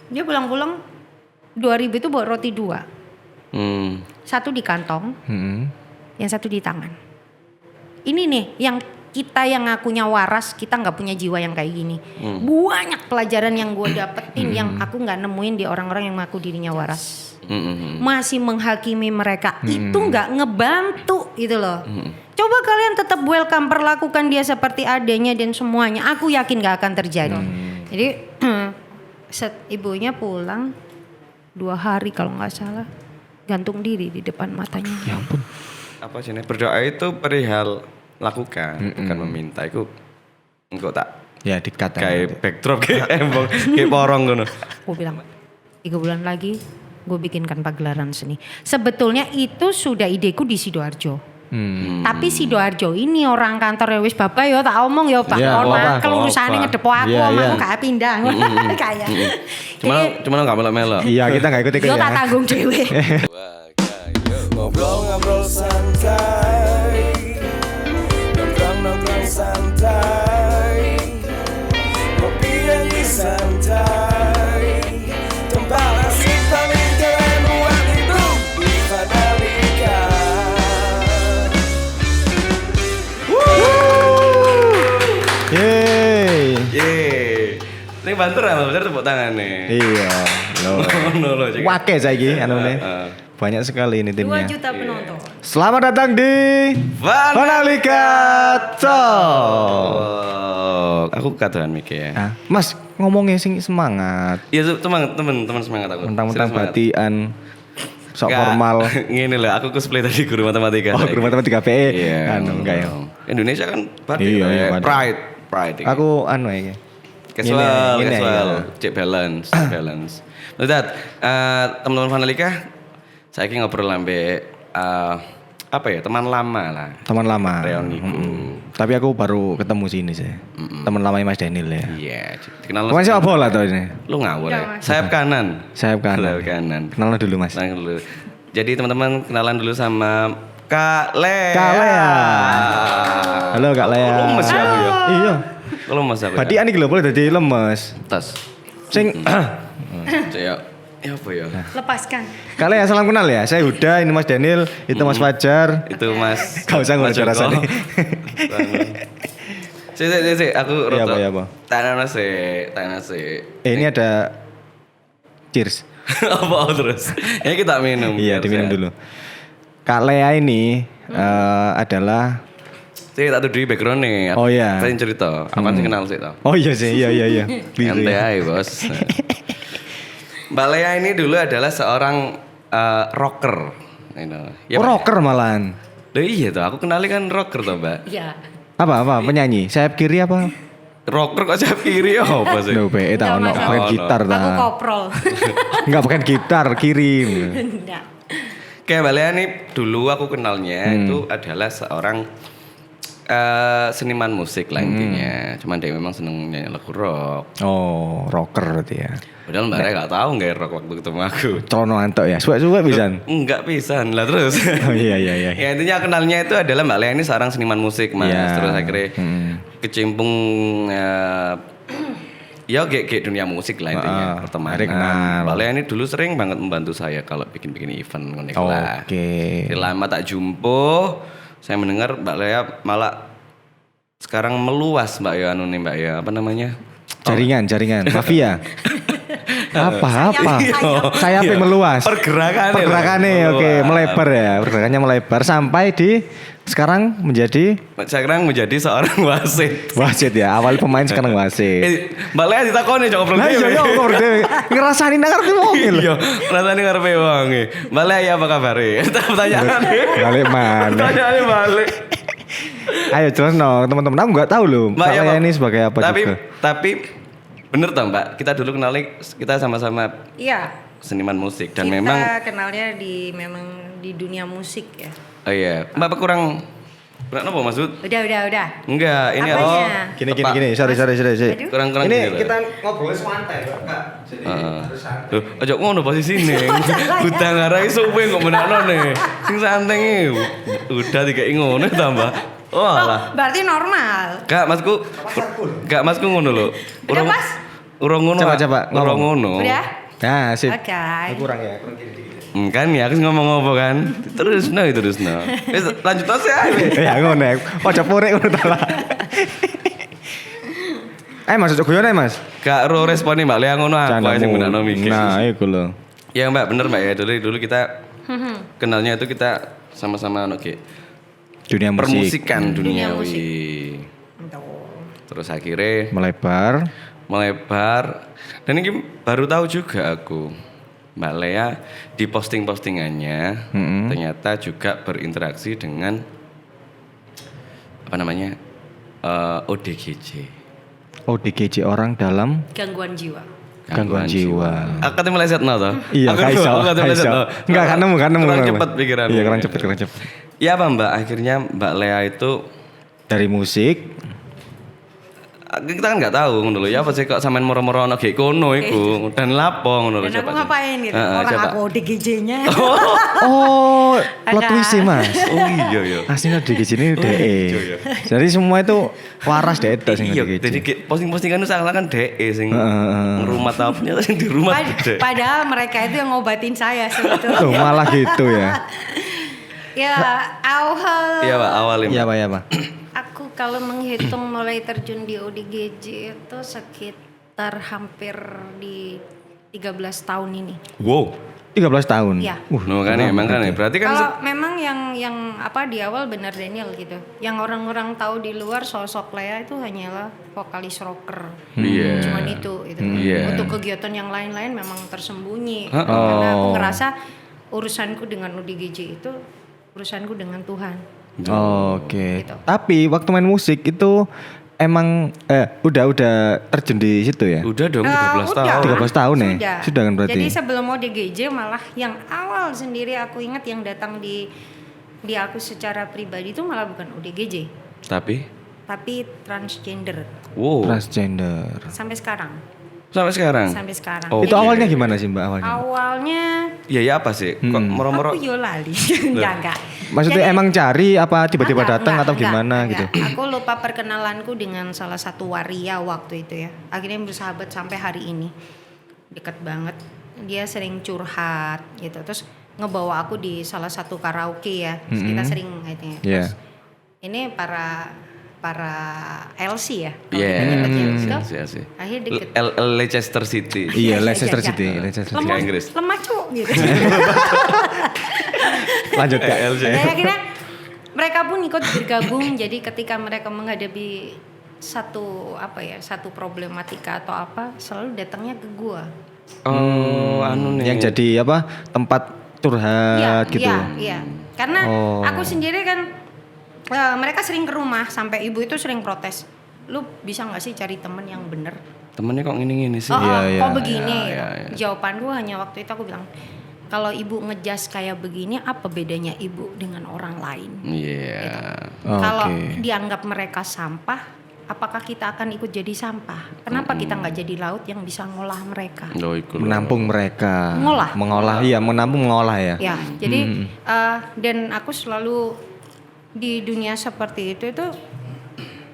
Dia pulang-pulang 2000 itu bawa roti 2. Satu di kantong, yang satu di tangan. Ini nih yang kita yang ngakunya waras, kita nggak punya jiwa yang kayak gini. Banyak pelajaran yang gue dapetin yang aku nggak nemuin di orang-orang yang ngaku dirinya waras. Masih menghakimi mereka, itu nggak ngebantu gitu loh. Coba kalian tetap welcome, perlakukan dia seperti adanya dan semuanya. Aku yakin nggak akan terjadi. Jadi ibunya pulang 2 hari kalau nggak salah, gantung diri di depan matanya. Ya ampun. Apa sih, berdoa itu perihal lakukan, bukan meminta. Itu engkau tak Ya dikat kayak backdrop kayak embong kayak porong ngono. Aku bilang 3 bulan lagi gue bikinkan pagelaran seni. Sebetulnya itu sudah ideku di Sidoarjo. Tapi Sidoarjo ini orang kantor wis bapak ya tak omong ya Pak. Ya, Ono apa? kelurusane ngedepo aku, omahku gak pindah. Kayak. Cuma enggak melok-melok. Iya, kita enggak ikut-ikut Yo ya. tak tanggung dhewe. Ngobrol-ngobrol santai, nongkrong-nongkrong santai, ngopi yang santai, tempat asik paling keren buat hidup di Vanalika. Yeay. Ini banter ya, bener tepuk tangan nih. Iya. Loh. Ngono loh. Cek. Wake saiki anune. Banyak sekali ini 2 timnya. juta penonton. Selamat datang di Vanalika Talk. Aku katakan mikir ya. Ah, Mas, ngomongnya sing semangat. Iya, teman semangat aku. Mentang-mentang Serius semangat. batian sok Nggak, formal. Ngene loh, aku cosplay tadi guru matematika. Oh, guru matematika PE. Iya. Anu enggak ya. Indonesia kan Iya, iya, Pak. pride. Aku anu ya. Casual, Gini ya. cek balance. Lihat, teman-teman Vanalika, saya ngobrol sampai apa ya, teman lama lah. Teman lama. Reuni. Tapi aku baru ketemu sini sih. Teman lamanya Mas Daniel ya. Iya, kenal. Bukan sepak bola tuh ini. Lu ngawur Iya, ya. Mas. Sayap kanan. Sayap kanan. Kenalan dulu Mas. Kenalan dulu. Jadi teman-teman kenalan dulu sama Kak Lea. Kak Lea. Halo Kak Lea. Oh, lemes ya aku ya. Iya. Kalau mas aku. Badi ani iki lho boleh dadi lemes. Tas. Sing Ya apa ya? Lepaskan. Kak Lea salam kenal ya. Saya Huda, ini Mas Daniel, itu Mas Fajar. Itu Mas. Gak usah ngono Mas Joko. rasane. Sik, aku Iya, rotok. apa, iya, apa? Tanah nasi. Ini ada cheers. Apa terus? Ya kita minum. Iya, biar diminum sehat. dulu. Kak Lea ini adalah Sik tak tuh background nih. Oh, iya. Saya cerita. Apa sih kenal sih tau? Oh iya sih, iya. Biru Ente ya. aja bos. Mbak Lea ini dulu adalah seorang rocker. Ya, Oh, rocker malahan. Loh iya tuh, aku kenali kan rocker tuh mbak. Iya. Apa penyanyi? Sayap kiri apa? Rocker kok sayap kiri apa sih? Loh, PE tak ono Enggak, Mas. pakai Ono. gitar Aku ta. koprol. Enggak pakai gitar, kirim. Enggak. Kayak Mbak Lea nih dulu aku kenalnya itu adalah seorang seniman musik lah intinya. Cuman dia memang seneng nyanyi lagu rock. Oh, rocker berarti ya. Padahal Mbak Lea gak tahu nggak rock waktu ketemu aku. Trono antok ya. Suwe-suwe pisan. Enggak pisan lah terus. Oh iya. Ya intinya kenalnya itu adalah Mbak Lea ini seorang seniman musik mas. Iya. Terus akhirnya kecimpung ya kayak dunia musik lah intinya pertemanan. akhirnya kenal. Mbak Lea ini dulu sering banget membantu saya kalau bikin event ngono iku lah. Oke. Lama tak jumpa, saya mendengar Mbak Lea malah sekarang meluas Mbak ya anu nih Mbak ya apa namanya? Jaringan, mafia. apa? Sayapnya Iya. Meluas. Pergerakannya oke, meluas. melebar ya. Pergerakannya melebar sampai di sekarang menjadi Sekarang menjadi seorang wasit. wasit ya. Awal pemain sekarang wasit. Mbak Lea ditakoni cok ngobrol Lah iya dhewe. yo kok dhewe ngrasani nang ngarep mobil. Iya, rasanya ngarepe wong e. Mbak Lea ya apa kabar? Pertanyaan. Balik mana? Pertanyaannya balik. Ayo jelas no, teman-teman aku nggak tahu loh. Mbak, ya, Saya Mbak. ini sebagai apa juga. Tapi bener toh Mbak, kita dulu kenali kita sama-sama Iya. seniman musik dan Kita memang kenalnya memang di dunia musik ya. oh iya, Mbak kurang apa maksud? Udah. Enggak, ini Apanya? Gini. Sorry. Aduh. kurang Ini gitu. kita ngobrolnya santai, Kak. Jadi harus santai. Loh, ojo ngono posisine. Udah ngarai suwe kok menakno nih. Sing santai udah dikei ngono tambah. Oh alah. Berarti normal. Gak masku ngono lho. Udah, Mas? Urung ngono. Coba, Urung ngomong. ngono. Udah? Nah, sip. Oke. Kurang ya. Kan ya aku ngomong apa kan. Terus no. Wis lanjut aja ae. Ya ngono ya. Ojo purek ngono ta lah. Mas, ojo guyon Mas. Gak ro respone Mbak Lea ngono aku ae sing benakno mikir. Nah, iku lho. Ya Mbak, bener Mbak ya. Dulu kita kenalnya itu kita sama-sama Dunia musik. permusikan Dunia duniawi. Terus akhirnya Melebar. Dan ini baru tahu juga aku Mbak Lea di posting-postingannya ternyata juga berinteraksi dengan apa namanya ODGJ. ODGJ orang dalam Gangguan jiwa. gangguan jiwa. Aku katanya meleset no toh? Iya, Aku kaiso. katanya meleset no. Enggak, kan nemu. Kurang cepet pikiran. Iya, kurang cepet. Iya apa Mbak, akhirnya Mbak Lea itu Dari musik, kita kan nggak tahu ngono lho ya apa sih kok sampean moro-moro ono gek kono iku dan lapo ngono lho Dan aku ngapain gitu? Orang aku ODGJ-nya. oh, plot twist sih Mas. Oh iya. Aslinya ODGJ ini DE. Jadi semua itu waras DE itu sing Iya, ODGJ. jadi posting-postingan itu seakan-akan DE sing rumah tapnya sing di rumah DE. Padahal mereka itu yang ngobatin saya sebetulnya. Tuh malah gitu ya. Ya awal. Iya Pak, awal ini. Iya Pak. Aku kalau menghitung mulai terjun di ODGJ itu sekitar hampir di 13 tahun ini. Wow. 13 tahun. Iya. No kan ya, emang kan ya. Berarti kan Kalau memang yang apa di awal benar Daniel gitu. Yang orang-orang tahu di luar sosok Lea itu hanyalah vokalis rocker. Iya. Cuman itu gitu. Iya. Untuk kegiatan yang lain-lain memang tersembunyi. Oh. Karena aku ngerasa urusanku dengan ODGJ itu urusanku dengan Tuhan. Oke. Gitu. Tapi waktu main musik itu emang udah terjun di situ ya? udah dong 13 Udah. tahun. 13 tahun ya? Sudah kan berarti? Jadi sebelum ODGJ malah yang awal sendiri aku ingat yang datang di aku secara pribadi itu malah bukan ODGJ. Tapi Transgender. wow. Transgender. Sampai sekarang. Sampai sekarang. Oh, Itu iya. awalnya gimana sih Mbak awalnya? Awalnya Ya apa sih? Kok moro-moro? aku lali. enggak. Maksudnya Jadi, emang cari apa tiba-tiba enggak, datang atau enggak, gimana enggak. gitu? Aku lupa perkenalanku dengan salah satu waria waktu itu ya. Akhirnya bersahabat sampai hari ini. Dekat banget. Dia sering curhat gitu. Terus ngebawa aku di salah satu karaoke ya. Terus kita sering gitu ya. Iya. Terus ini para LC ya. Kalau Iya. kita nyebutnya gitu. Iya sih. Akhirnya deket. Leicester City. Iya, Leicester Iya. City. Leicester City. Liga Inggris. Lemah cuk gitu. Lanjut Kak. Jadi akhirnya mereka pun ikut bergabung. Jadi ketika mereka menghadapi satu problematika atau apa, selalu datangnya ke gua. Oh, anu nih. Yang jadi apa? Tempat curhat gitu. Iya. Karena aku sendiri kan mereka sering ke rumah sampai ibu itu sering protes. Lu bisa nggak sih cari temen yang bener? Temennya kok gini-gini sih? Kok begini? Iya. Jawaban gua hanya waktu itu aku bilang, kalau ibu ngejas kayak begini, apa bedanya ibu dengan orang lain? Iya. Kalau dianggap mereka sampah, apakah kita akan ikut jadi sampah? Kenapa kita nggak jadi laut yang bisa ngolah mereka? Oh, iku lho. Menampung mereka. Mengolah. Iya, mengolah ya. Ya, jadi dan aku selalu di dunia seperti itu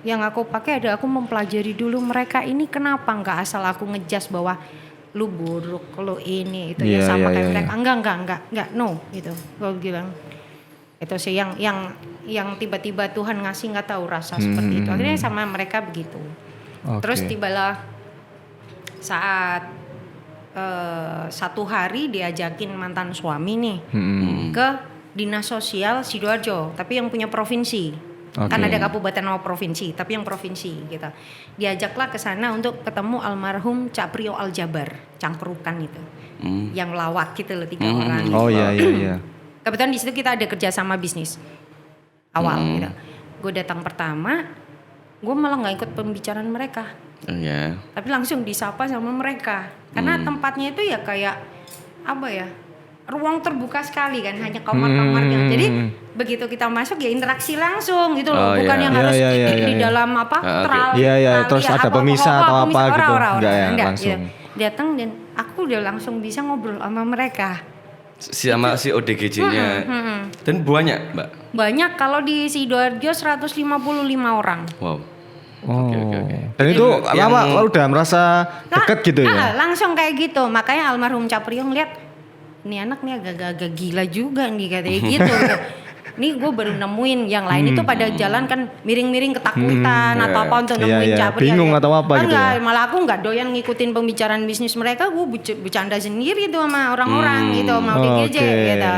yang aku pakai ada aku mempelajari dulu mereka ini kenapa nggak asal aku ngejas bahwa lu buruk, lu ini itu ya sama kayak mereka. Enggak, no gitu. Gue bilang itu sih yang tiba-tiba Tuhan ngasih nggak tahu rasa seperti itu. Akhirnya sama mereka begitu. Terus tibalah saat satu hari diajakin mantan suami nih ke dinas sosial Sidoarjo, tapi yang punya provinsi. Kan ada kabupaten sama provinsi, tapi yang provinsi gitu. Diajaklah ke sana untuk ketemu almarhum Cak Prio Aljabar, Cangkrukan itu. Yang lawak gitu loh 3 orang. Oh iya. Kebetulan di situ kita ada kerjasama bisnis awal gitu. Gue datang pertama, gue malah nggak ikut pembicaraan mereka. Iya. Tapi langsung disapa sama mereka. Karena tempatnya itu ya kayak apa ya? Ruang terbuka sekali kan, hanya kamar-kamarnya. Jadi begitu kita masuk ya interaksi langsung gitu loh, bukan yang harus di dalam apa teral. Iya, terus ada pemisah atau apa gitu. Enggak ya, langsung. Gitu. Datang dan aku udah langsung bisa ngobrol sama mereka. Sama si ODGJ-nya. Dan banyak, Mbak. Banyak, kalau di Sidoarjo 155 orang. Wow. Oh. Oke. Dan itu yang- lama udah merasa deket gitu ya? Langsung kayak gitu. Makanya almarhum Caprio ngeliat, nih anak nih agak-agak gila juga nih katanya gitu. Nih gue baru nemuin, yang lain itu pada jalan kan miring-miring ketakutan atau apa untuk nemuin Iya. Caprio. Bingung atau apa gitu Enggak, ya? malah aku nggak doyan ngikutin pembicaraan bisnis mereka, gue bercanda sendiri tuh sama orang-orang gitu, mau DGJ Oke. gitu.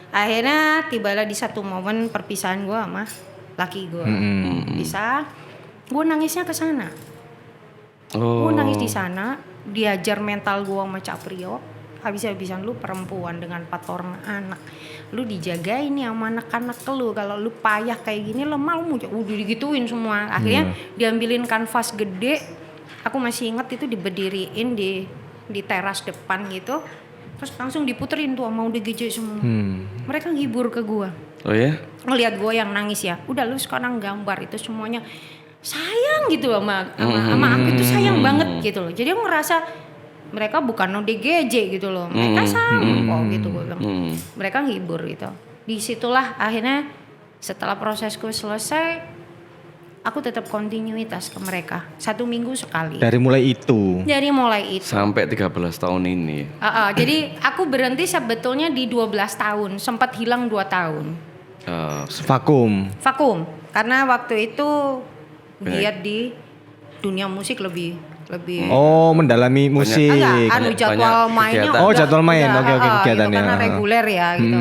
Akhirnya tibalah di satu momen perpisahan gue sama laki gue. Bisa, gue nangisnya ke sana. Oh. Gue nangis di sana, diajar mental gue sama Caprio. Habis-habisan lu perempuan dengan 4 orang anak, lu dijagain nih sama anak-anak lu. Kalau lu payah kayak gini lu mau udah digituin semua. Akhirnya diambilin kanvas gede. Aku masih inget itu diberdiriin di teras depan gitu. Terus langsung diputerin tuh sama DGJ semua. Mereka ngibur ke gua. Oh ya? Ngeliat gua yang nangis ya. Udah lu sekarang gambar itu semuanya sayang gitu sama aku itu sayang banget gitu loh. Jadi aku ngerasa mereka bukan DGJ gitu loh. Mereka sama kok gitu gua bilang. Mereka ngibur gitu. Disitulah akhirnya setelah prosesku selesai, aku tetap kontinuitas ke mereka 1 minggu sekali. Dari mulai itu. Dari mulai itu. Sampai 13 tahun ini. Jadi aku berhenti sebetulnya di 12 tahun, sempat hilang 2 tahun. Vakum. Vakum, karena waktu itu giat di dunia musik lebih. Oh, mendalami musik. Jadwal mainnya. kegiatan. Oh, jadwal main. Oke, kegiatannya. Itu karena reguler ya gitu.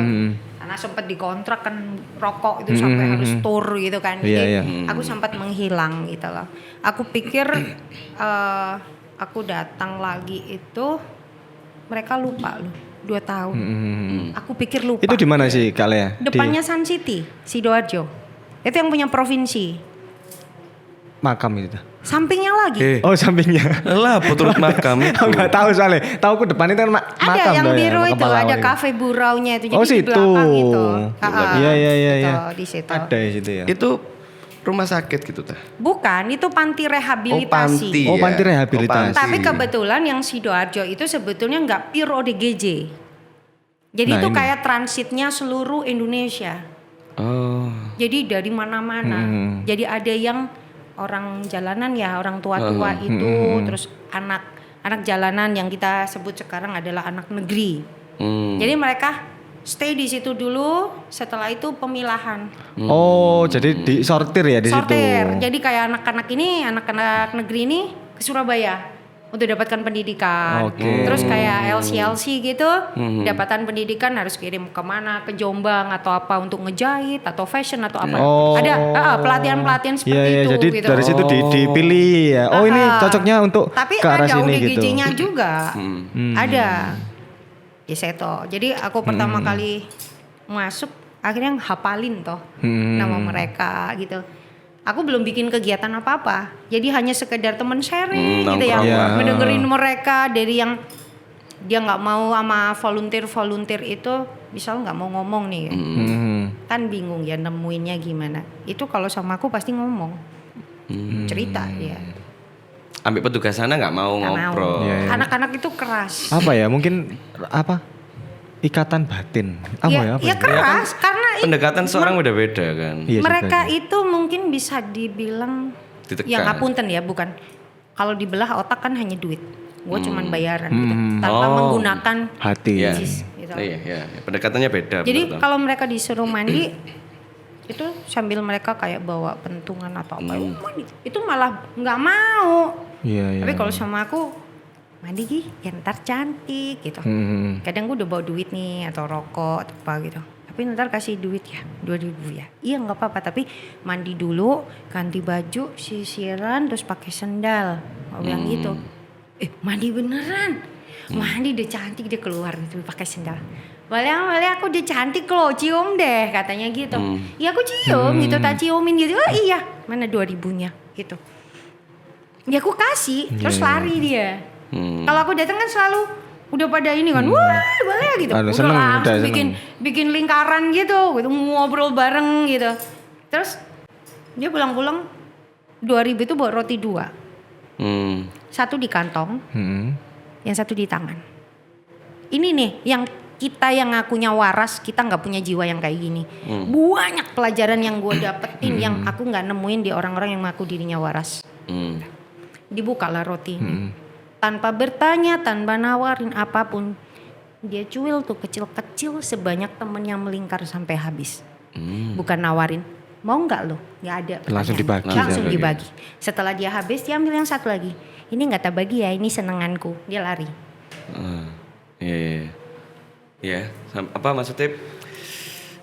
Karena sempat dikontrak kan rokok itu sampai harus tour gitu kan. Jadi aku sempat menghilang gitu loh. Aku pikir aku datang lagi itu mereka lupa loh 2 tahun. Aku pikir lupa. Itu di mana sih Kak Lea? Depannya Sun City, Sidoarjo. Itu yang punya provinsi. Makam itu. Sampingnya lagi. Oh, sampingnya. Lah, putrut makam itu. Aku nggak tahu soalnya. Tahu aku depan itu kan makam. Ada yang dah ya, biru makam itu, pahlawan ada itu. kafe Buraunya itu. Jadi Oh, di situ. belakang itu. Iya. Di situ. Ada di situ ya. Itu rumah sakit gitu tah? Bukan, itu panti rehabilitasi. Oh, panti rehabilitasi. Tapi kebetulan yang Sidoarjo itu sebetulnya nggak pure ODGJ. Jadi Nah, itu ini. kayak transitnya seluruh Indonesia. Oh. Jadi dari mana-mana. Jadi ada yang orang jalanan ya, orang tua-tua itu, terus anak jalanan yang kita sebut sekarang adalah anak negeri. Jadi mereka stay di situ dulu, setelah itu pemilahan. Oh, jadi disortir ya di situ. Sortir. Jadi kayak anak-anak ini, anak-anak negeri ini ke Surabaya untuk dapatkan pendidikan. Oke. Terus kayak LC gitu, dapatan pendidikan harus kirim kemana, ke Jombang atau apa untuk ngejahit atau fashion atau apa. Oh. Ada pelatihan-pelatihan seperti Iya, itu jadi gitu. dari situ dipilih ya. Oh, ini cocoknya untuk Tapi ke arah ada sini gitu. ODGJ-nya juga. Ada. Di Seto. Jadi aku pertama kali masuk akhirnya hafalin toh nama mereka gitu. Aku belum bikin kegiatan apa-apa. Jadi hanya sekedar temen sharing gitu ya. nongkrong. Mendengerin mereka dari yang dia nggak mau sama volunteer itu, misal nggak mau ngomong nih. Kan bingung ya nemuinnya gimana. Itu kalau sama aku pasti ngomong. Cerita ya. Ambil petugas sana nggak mau Nggak mau. ngobrol. Anak-anak itu keras. Apa ya? Mungkin apa? Ikatan batin. Apa ya? Apa Ya keras karena Pendekatan seorang udah beda kan. Iya, mereka juga. itu mungkin bisa dibilang Ditekan. ya ngapunten ya, bukan. Kalau dibelah otak kan hanya duit. Gue cuman bayaran gitu. Tanpa menggunakan hati. Iya. gitu. Iya. Pendekatannya beda. Jadi betul. kalau mereka disuruh mandi itu sambil mereka kayak bawa pentungan atau apa, mandi. Itu malah nggak mau. Iya. Tapi kalau sama aku mandi Gi, ya ntar cantik gitu. Kadang gue udah bawa duit nih atau rokok atau apa gitu. Tapi ntar kasih duit ya 2.000 ya. Iya nggak apa-apa, tapi mandi dulu, ganti baju, sisiran, terus pakai sendal. Mau bilang gitu. Mandi beneran. Mandi udah cantik, dia keluar gitu pakai sendal. Boleh aku udah cantik loh, cium deh katanya gitu. Iya aku cium gitu, tak ciumin gitu. Oh iya, mana 2.000-nya gitu. Ya aku kasih, terus lari dia. Kalau aku datang kan selalu udah pada ini kan, wah boleh gitu. Aduh, Udah seneng, langsung udah bikin lingkaran gitu, ngobrol bareng gitu. Terus dia pulang-pulang 2.000 itu bawa roti 2. Satu di kantong, yang satu di tangan. Ini nih yang kita yang ngakunya waras, kita nggak punya jiwa yang kayak gini. Banyak pelajaran yang gue dapetin yang aku nggak nemuin di orang-orang yang ngaku dirinya waras. Dibukalah roti ini. Tanpa bertanya, tanpa nawarin apapun. Dia cuil tuh kecil-kecil sebanyak temen yang melingkar sampai habis. Bukan nawarin, mau nggak lo? Nggak ada. Langsung dibagi. Langsung dibagi. Setelah dia habis, dia ambil yang satu lagi. Ini nggak tak bagi ya, ini senenganku. Dia lari. Iya. Apa maksudnya?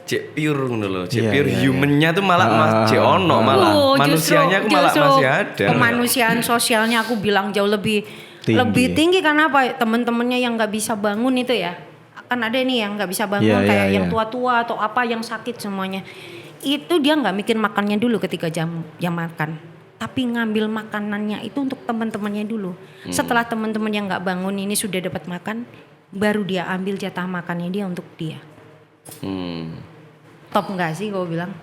Cek pure ngono lho. Cek Iya, pure iya, humannya tuh malah cek ono malah. Manusianya aku malah masih ada. Kemanusiaan sosialnya aku bilang jauh lebih tinggi karena apa? Temen-temennya yang nggak bisa bangun itu ya. Kan ada nih yang nggak bisa bangun kayak yang tua-tua atau apa yang sakit semuanya. Itu dia nggak mikir makannya dulu ketika jam makan. Tapi ngambil makanannya itu untuk teman-temannya dulu. Setelah teman-teman yang nggak bangun ini sudah dapat makan, baru dia ambil jatah makannya dia untuk dia. Top nggak sih gue bilang.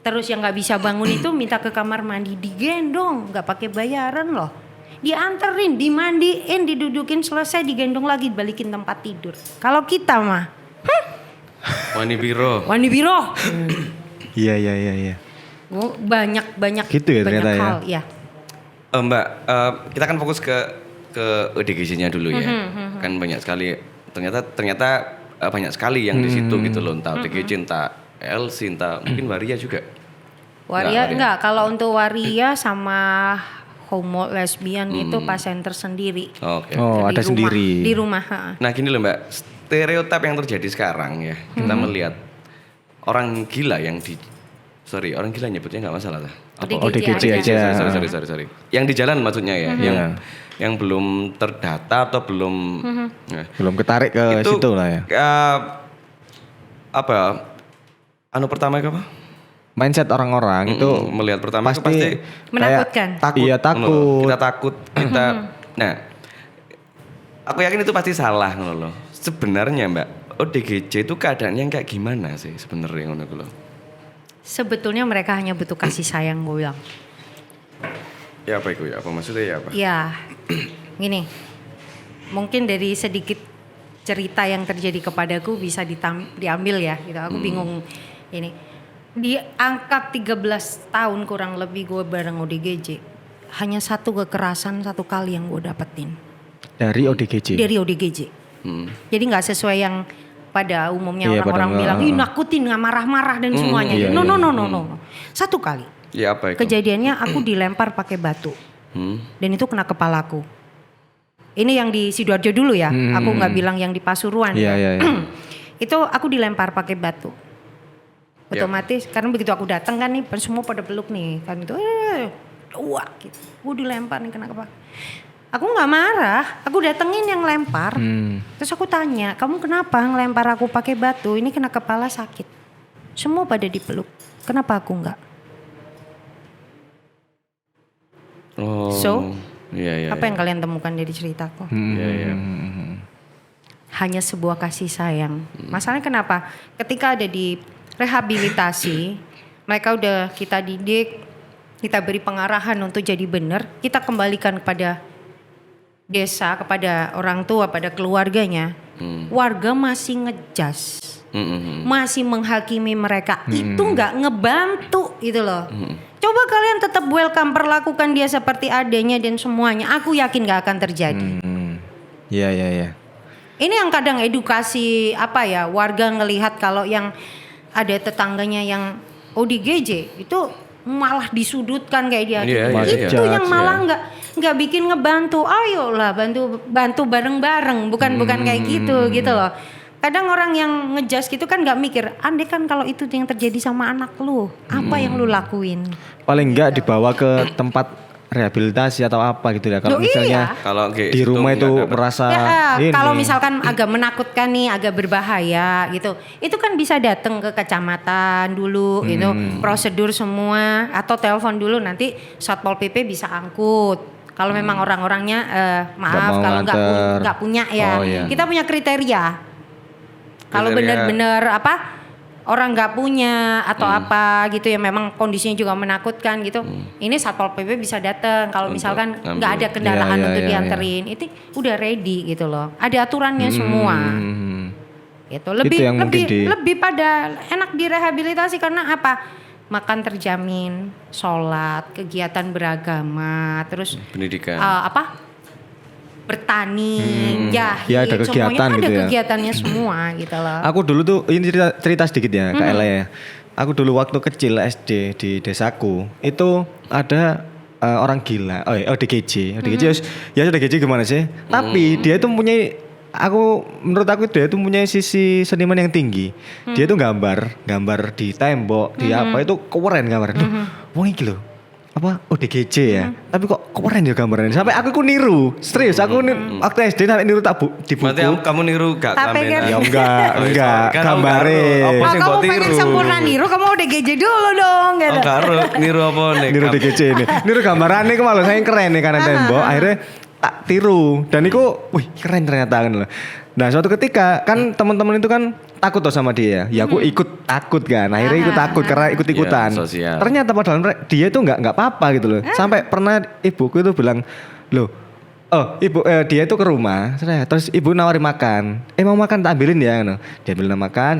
Terus yang nggak bisa bangun itu minta ke kamar mandi digendong, nggak pakai bayaran loh. Dianterin, dimandiin, didudukin, selesai digendong lagi, balikin tempat tidur. Kalau kita mah, Wani biro. Iya. Banyak Gitu ya ternyata ya. hal ya. Mbak, kita kan fokus ke ODGJ-nya dulu ya. Kan banyak sekali ternyata banyak sekali yang di situ gitu loh. Entah ODGJ, entah LC, entah mungkin Waria juga. Waria enggak, kalau untuk Waria sama homo lesbian itu pasien tersendiri. Oke. Oh, ada sendiri. Di rumah. Nah gini loh Mbak, stereotip yang terjadi sekarang ya, kita melihat orang gila yang orang gila nyebutnya nggak masalah lah. ODGJ aja. Sorry. Yang di jalan maksudnya ya, yang belum terdata atau belum Belum ketarik ke itu, situ lah ya. Pertama apa? Mindset orang-orang itu Melihat pertama pasti pasti menakutkan. takut. Iya, takut. Kita takut, nah, aku yakin itu pasti salah ngono loh. Sebenarnya Mbak, ODGJ itu keadaannya kayak gimana sih sebenarnya ngono loh? Sebetulnya mereka hanya butuh kasih sayang, gue bilang. Ya apa itu ya? Apa maksudnya ya apa? Ya, gini. Mungkin dari sedikit cerita yang terjadi kepadaku bisa diambil ya. Gitu. Aku bingung ini. Di angka 13 tahun kurang lebih gue bareng ODGJ. Hanya satu kekerasan satu kali yang gue dapetin. Dari ODGJ. Dari ODGJ. Jadi nggak sesuai yang pada umumnya orang-orang bilang, ih nakutin, nggak marah-marah dan semuanya. No. Satu kali. Ya apa itu? Kejadiannya aku dilempar pakai batu. Dan itu kena kepalaku. Ini yang di Sidoarjo dulu ya. Aku nggak bilang yang di Pasuruan. Iya. Itu aku dilempar pakai batu. Otomatis karena begitu aku datang kan nih semua pada peluk nih kan itu wah gitu. Gue dilempar nih kena kepala. Aku nggak marah, aku datengin yang lempar. Terus aku tanya, kamu kenapa ngelempar aku pakai batu? Ini kena kepala sakit. Semua pada dipeluk. Kenapa aku nggak? Apa yang kalian temukan dari ceritaku? Hanya sebuah kasih sayang. Masalahnya kenapa? Ketika ada di rehabilitasi, mereka udah kita didik, kita beri pengarahan untuk jadi benar, kita kembalikan kepada desa, kepada orang tua, pada keluarganya. Warga masih ngejas, masih menghakimi mereka. Itu nggak ngebantu gitu loh. Coba kalian tetap welcome, perlakukan dia seperti adanya dan semuanya. Aku yakin nggak akan terjadi. Iya. Ini yang kadang edukasi warga ngelihat kalau yang ada tetangganya yang ODGJ itu malah disudutkan kayak dia. Itu yang malah nggak bikin ngebantu. Ayolah bantu bareng-bareng, bukan kayak gitu loh. Kadang orang yang ngejudge gitu kan nggak mikir, andai kan kalau itu yang terjadi sama anak lu, apa yang lu lakuin? Paling nggak dibawa ke tempat rehabilitasi atau apa gitu ya. Kalau misalnya kalau di rumah itu merasa kalau misalkan agak menakutkan nih, agak berbahaya gitu, itu kan bisa datang ke kecamatan dulu gitu, prosedur semua, atau telepon dulu nanti Satpol PP bisa angkut. Kalau memang orang-orangnya maaf kalau nggak punya ya, kita punya kriteria. Kalau benar-benar orang nggak punya atau apa gitu ya, memang kondisinya juga menakutkan gitu, ini Satpol PP bisa datang kalau misalkan nggak ada kendaraan untuk dianterin, itu udah ready gitu loh, ada aturannya semua. Gitu. Lebih pada enak direhabilitasi karena apa? makan terjamin, sholat, kegiatan beragama, terus Pendidikan. bertani, jahit, Ya, ada kegiatan semuanya ada gitu ya. kegiatannya semua gitu loh. Aku dulu tuh ini cerita sedikit ya Kak Ella ya. Aku dulu waktu kecil SD di desaku itu ada orang gila. ODGJ. ODGJ ya ODGJ gimana sih? Tapi dia itu mempunyai menurut aku dia itu mempunyai sisi seniman yang tinggi. Dia tuh gambar di tembok, di apa itu keren gambar. Wah iki lho. Apa ODGJ ya. Tapi kok keren ya gambarnya. Sampai aku niru. Serius aku waktu SD sampai niru di buku. Berarti kamu niru gak Tak Klamena? pikir- Ya enggak, Kan gambare. aku Kalau sing kamu mbok pengen tiru. sempurna niru, kamu udah GJ dulu dong gitu. Oh karo niru apa nih? Niru ODGJ ini. Niru gambarannya itu malah saya keren nih karena tembok. Akhirnya tak tiru dan itu wih keren ternyata kan loh. Nah suatu ketika kan teman-teman itu kan takut tuh sama dia. Ya aku ikut takut kan. Akhirnya ikut takut karena ikut-ikutan. Ya, sosial. Ternyata padahal dia tuh nggak apa-apa gitu loh. Sampai pernah ibuku itu bilang, "Loh, dia itu ke rumah, terus ibu nawari makan. Mau makan tak ambilin ya?" Gitu. Dia ambilin makan,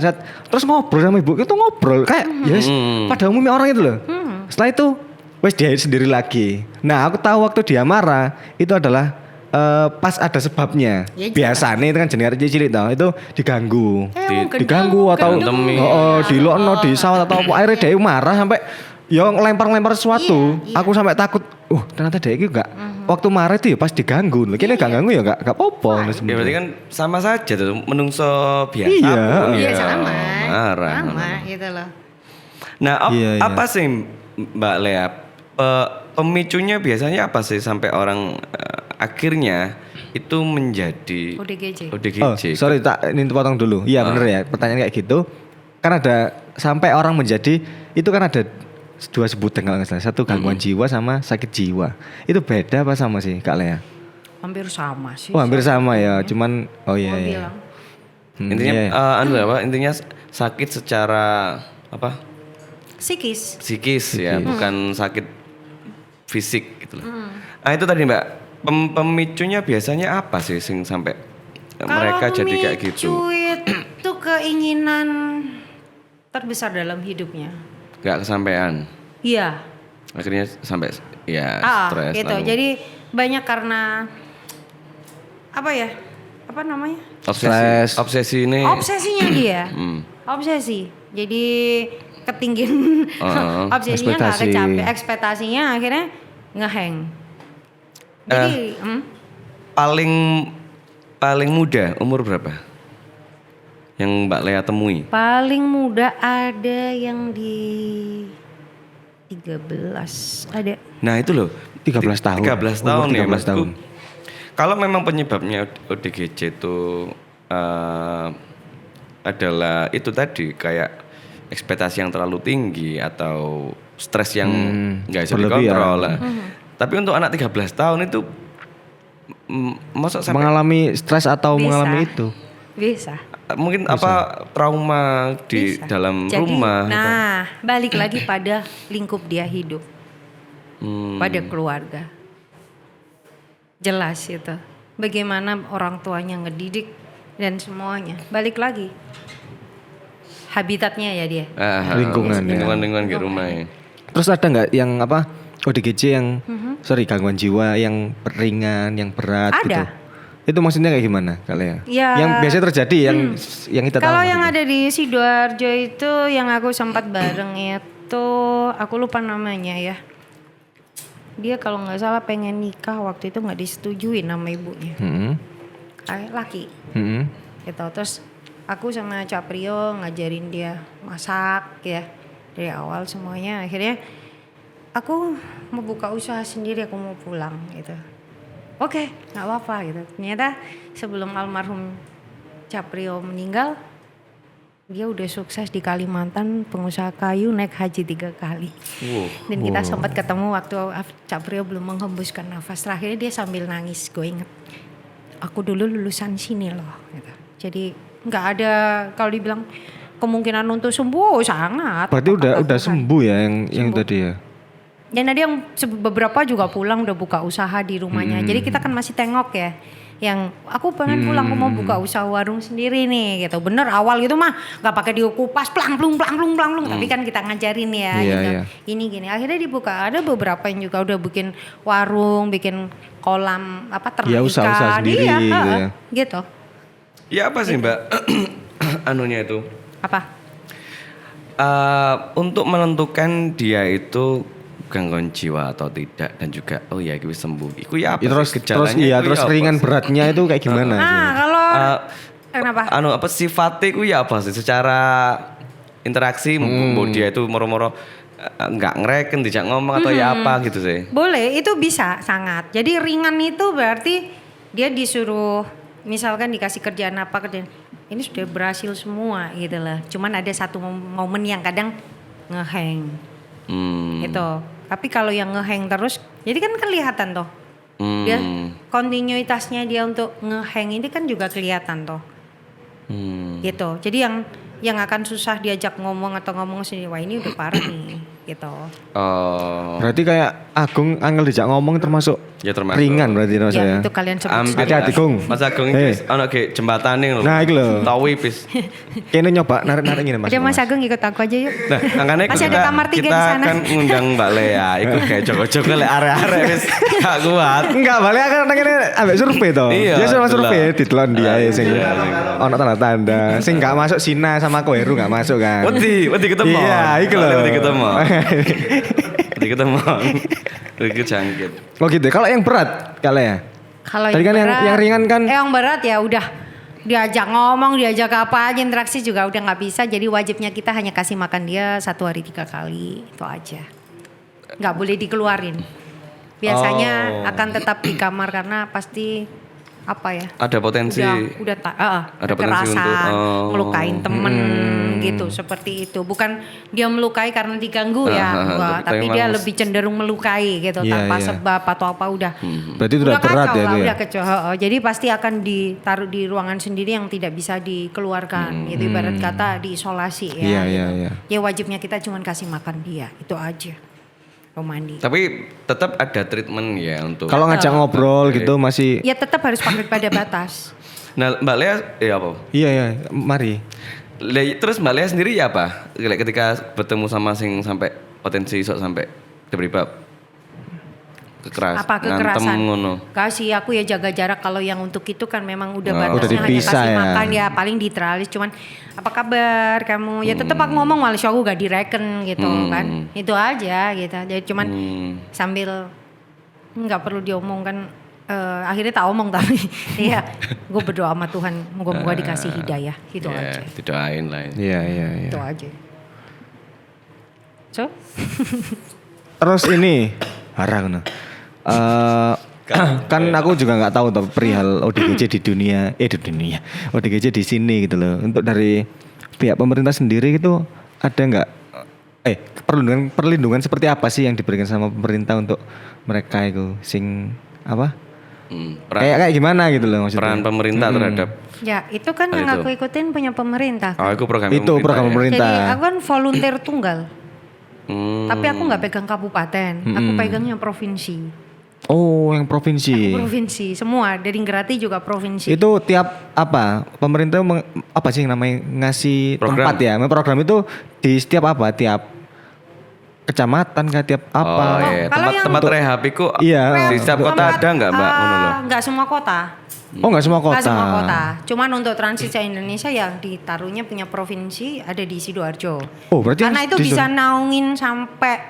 terus ngobrol sama ibu. Itu ngobrol kayak yes, pada umumnya orang itu loh. Setelah itu wes dia sendiri lagi. Nah, aku tahu waktu dia marah itu adalah pas ada sebabnya. Ya, Biasanya itu kan jenis cilik tau, itu diganggu. Diganggu atau gendeng. dilokno di sawah atau apa akhirnya dia marah sampai ya lempar-lempar sesuatu. Iya. Aku sampai takut. Ternyata dia itu enggak waktu marah itu ya pas diganggu. Kayaknya gak ganggu ya enggak apa-apa. Ya berarti kan sama saja tuh menungso biasa. Iya. pun Iya ya sama. marah. Sama gitu loh. Nah, Iya, iya. apa sih Mbak Lea? Pemicunya biasanya apa sih sampai orang akhirnya itu menjadi ODGJ. ODGJ? Sorry ini potong dulu. Iya bener ya pertanyaan kayak gitu. Kan ada sampai orang menjadi itu kan ada dua sebutan kalau nggak salah. Satu gangguan jiwa sama sakit jiwa. Itu beda apa sama sih Kak Lea? Hampir sama sih. Oh hampir sama ya. Cuman iya. Gua Iya. bilang. Intinya Iya. intinya sakit secara apa? Psikis. Psikis ya, bukan sakit fisik gitu loh. Nah, itu tadi Mbak, pemicunya biasanya apa sih sing sampai mereka jadi kayak gitu? Kalau itu keinginan terbesar dalam hidupnya. Gak kesampaian. Iya. Akhirnya sampai ya stres gitu. lalu. Jadi banyak karena apa ya? Apa namanya? Stres. Obsesi ini. Obsesinya dia. Obsesi. Jadi ketinggian obsesinya nggak Ekspektasi. kecapai, ekspektasinya akhirnya ngehang. Jadi Paling muda umur berapa? Yang Mbak Lea temui? paling muda ada yang di 13 ada. Nah, itu loh. 13 tahun. 13 tahun Umur ya 13 maksudku. tahun. Kalau memang penyebabnya ODGJ itu adalah itu tadi kayak ekspektasi yang terlalu tinggi atau stres yang nggak bisa berlebihan. dikontrol lah. Tapi untuk anak 13 tahun itu masuk sampai Mengalami stres atau Bisa. mengalami itu. Bisa. mungkin apa trauma di Bisa. dalam Jadi, rumah. Nah, balik lagi pada lingkup dia hidup. Hmm. Pada keluarga. Jelas itu. Bagaimana orang tuanya ngedidik dan semuanya. Balik lagi. Habitatnya ya dia. Lingkungan, ya. lingkungan di rumah ya. Terus ada nggak yang apa ODGJ yang sorry gangguan jiwa yang ringan, yang berat Ada. gitu? Itu maksudnya kayak gimana kalian? Ya. Yang biasa terjadi yang kita tahu. Kalau yang maksudnya. ada di Sidoarjo itu yang aku sempat bareng itu aku lupa namanya ya. Dia kalau nggak salah pengen nikah waktu itu nggak disetujui nama ibunya. Laki. Gitu. Terus aku sama Caprio ngajarin dia masak ya dari awal semuanya. Akhirnya aku mau buka usaha sendiri, aku mau pulang gitu. Oke, nggak apa-apa gitu. Ternyata sebelum almarhum Caprio meninggal, dia udah sukses di Kalimantan, pengusaha kayu, naik haji 3 kali. Dan kita sempat ketemu waktu Caprio belum menghembuskan nafas. Terakhirnya dia sambil nangis, gue inget. Aku dulu lulusan sini loh. Gitu. Jadi nggak ada kalau dibilang kemungkinan untuk sembuh sangat. Berarti udah Tuhan. sembuh ya yang tadi ya. Dan ada yang beberapa juga pulang udah buka usaha di rumahnya. Jadi kita kan masih tengok ya. yang aku pengen pulang, aku mau buka usaha warung sendiri nih gitu. Bener awal gitu mah nggak pakai dikupas plang plung, tapi kan kita ngajarin ya Iya, gitu. iya. Ini gini, akhirnya dibuka. Ada beberapa yang juga udah bikin warung, bikin kolam ternak Ya, usaha-usaha ikan. sendiri Iya, gitu ya. gitu. Ya apa sih Mbak anunya itu? Apa? Untuk menentukan dia itu gangguan jiwa atau tidak dan juga itu sembuh. Iku ya apa? Terus sih? Gejalanya iku terus ya apa ringan sih? beratnya itu kayak gimana sih? Kalau Eh, kenapa? sifatnya iku ya apa sih? Secara interaksi mbok dia itu moro-moro nggak ngereken, tidak ngomong atau ya apa gitu sih? Boleh, itu bisa sangat. Jadi ringan itu berarti dia disuruh, misalkan dikasih kerjaan ini sudah berhasil semua gitu lah. Cuman ada satu momen yang kadang ngehang gitu. Tapi kalau yang ngehang terus, jadi kan kelihatan toh. Dia kontinuitasnya dia untuk ngehang ini kan juga kelihatan toh. Gitu. Jadi yang akan susah diajak ngomong atau ngomong sendiri, wah ini udah parah nih gitu. Berarti kayak Agung angel dijak ngomong termasuk termasuk ringan berarti Ya, saya. itu kalian sebut. Hampir Hati-hati, lah. Gung. Mas Agung Hei. iki ana ge jembatane lho. Nah, iki lho. Tahu wipis. Kene nyoba narik-narik ngene Mas. Udah Mas Agung ikut aku aja yuk. Nah, makanya Masih ada kamar 3 kita di sana. kan ngundang Mbak Lea, iku kayak jogo-jogo lek arek-arek wis gak kuat. Enggak, balik akan ngene ambek survei to. Iya, Dia sama betul. survei ditelon dia sing Iya. ono tanda-tanda. Sing enggak masuk Sina sama Koheru enggak masuk kan. Wedi ketemu. Iya, iku lho. Wedi ketemu. Wedi ketemu. Iki jangkit. Oh gitu. Kalau yang berat ya. Kalau Tadi kan yang ringan kan. yang berat ya udah diajak ngomong, diajak apa aja, interaksi juga udah nggak bisa. Jadi wajibnya kita hanya kasih makan dia 1 hari 3 kali, itu aja. Nggak boleh dikeluarin. Biasanya akan tetap di kamar karena pasti Ada potensi. udah Ada potensi kekerasan, untuk, melukain temen gitu, seperti itu. Bukan dia melukai karena diganggu ya, enggak, tapi dia memang lebih cenderung melukai gitu Iya, tanpa iya. sebab atau apa udah. Berarti itu udah berat kacau ya lah, itu ya. udah kacau. Jadi pasti akan ditaruh di ruangan sendiri yang tidak bisa dikeluarkan. Gitu ibarat kata diisolasi Iya, ya. gitu. iya, iya. Ya wajibnya kita cuma kasih makan dia, itu aja. Mandi. Tapi tetap ada treatment ya untuk. Kalau ngajak ngobrol gitu masih. Ya tetap harus pakai pada batas. Nah, Mbak Lea apa? Iya ya, mari. Terus Mbak Lea sendiri ya apa? Ketika bertemu sama sing sampai potensi sok sampai tiba-tiba Apa kekerasan? Kasih aku ya jaga jarak. Kalau yang untuk itu kan memang udah batasnya hanya dipisah kasih ya. makan ya paling diteralis. Cuman apa kabar kamu? Ya tetap aku ngomong walau aku gak direken gitu kan. Itu aja gitu. Jadi cuman sambil nggak perlu diomongkan. Akhirnya tak omong tapi iya gue berdoa sama Tuhan moga-moga dikasih hidayah gitu aja. Didoain lah. Iya. Itu aja. So? Terus ini harang no. Kan aku juga nggak tahu tuh perihal ODGJ di dunia ODGJ di sini gitu loh. Untuk dari pihak pemerintah sendiri gitu ada nggak perlindungan seperti apa sih yang diberikan sama pemerintah untuk mereka itu sing apa? Kayak gimana gitu loh maksudnya. Peran pemerintah terhadap. Ya itu kan yang itu. aku ikutin punya pemerintah. Oh, itu program Itu program pemerintah. Jadi aku kan volunteer tunggal. Tapi aku nggak pegang kabupaten, aku pegangnya provinsi. Oh, yang provinsi. Provinsi semua dari Ngerati juga provinsi. Itu tiap apa? Pemerintah apa sih yang namanya ngasih Program. tempat ya? Program itu di setiap apa? Tiap kecamatan kah tiap apa? Oh iya, Kalau yang- tempat rehab itu Iya. di setiap kota ada nggak Mbak? Ngono loh. Nggak semua kota. Oh, enggak semua kota. Nggak semua kota. Cuman untuk transit Indonesia yang ditaruhnya punya provinsi ada di Sidoarjo. Oh, berarti Karena yang itu di bisa naungin sampai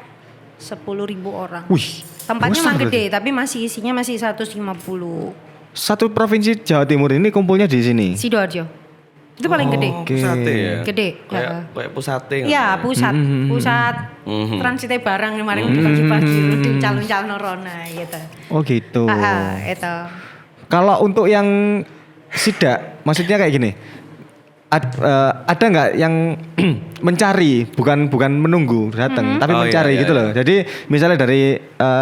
10.000 orang. Wih. Tempatnya besar memang berarti. gede, tapi masih isinya masih 150. Satu provinsi Jawa Timur ini kumpulnya di sini. Sidoarjo. Itu paling gede. Oke. Pusate ya. Gede. Kayak pusate. Iya, pusat transitnya barang kemarin dibagi-bagi calon-calon rona gitu. Oh gitu. Itu. Kalau untuk yang sidak, maksudnya kayak gini. Ada nggak yang mencari, bukan menunggu datang, tapi Oh, mencari iya, gitu iya. loh. Jadi misalnya dari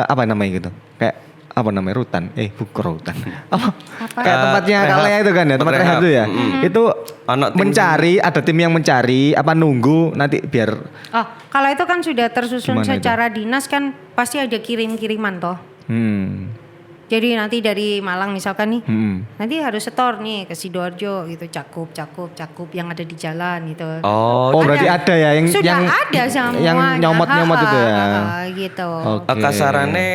apa namanya gitu, kayak apa namanya rutan, bukan rutan, apa? Kayak tempatnya rehab. Kalea itu kan ya, tempat Tempat rehab itu ya. Itu Anak tim mencari, ada tim yang mencari, apa nunggu nanti biar. Oh, kalau itu kan sudah tersusun Gimana itu? secara dinas kan pasti ada kirim-kiriman toh. Jadi nanti dari Malang misalkan nih, nanti harus setor nih ke Sidoarjo gitu, cakup yang ada di jalan gitu. Oh, berarti ada ya yang Sudah yang ada semuanya. yang nyomot-nyomot itu ya. Gitu. Oke. kasarannya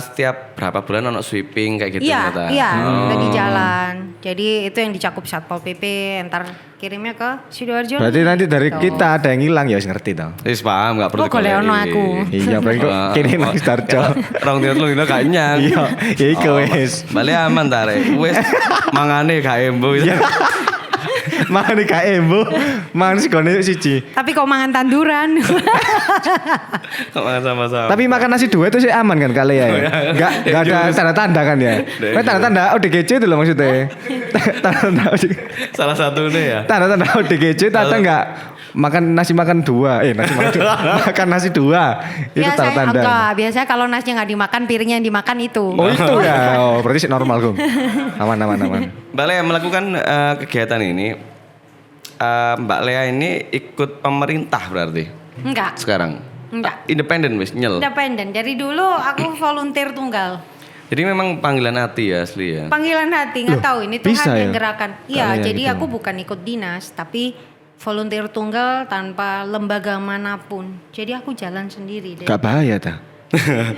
setiap berapa bulan ono sweeping kayak gitu Iya, ternyata. iya, udah di jalan. Jadi itu yang dicakup Satpol PP, ntar kirimnya ke Sidoarjo. Berarti nih, nanti dari gitu. kita ada yang hilang ya wis ngerti toh. Wis paham enggak perlu Oh, golek ono aku. Iya, berarti kok kene nang Sidoarjo. Rong dino gak nyang. Iya, ya iku wis. Balik aman ta rek. Wis mangane gak embo. Mangan gak embo, mangan segone siji. Tapi kok mangan tanduran. Mangan sama-sama. Tapi makan nasi dua itu sih aman kan kali ya? Enggak ada tanda-tanda kan ya? Tanda-tanda ODGJ itu loh maksudnya. Tanda-tanda Salah satunya ya. tanda-tanda ODGJ tanda enggak makan nasi makan dua. Makan nasi dua. Itu Ya saya tanda-tanda. enggak, biasanya kalau nasinya nggak dimakan, piringnya yang dimakan itu. Oh itu ya. Oh berarti sih normal Gum. Aman. Mbak Lea melakukan kegiatan ini, Mbak Lea ini ikut pemerintah berarti Enggak. sekarang? Enggak. Independen wis nyel. Independen. Dari dulu aku volunteer tunggal. Jadi memang panggilan hati ya asli ya. Panggilan hati, nggak tahu ini Tuhan bisa yang ya? gerakan. Iya, Kalian jadi gitu. aku bukan ikut dinas, tapi volunteer tunggal tanpa lembaga manapun. Jadi aku jalan sendiri deh. Gak bahaya ta?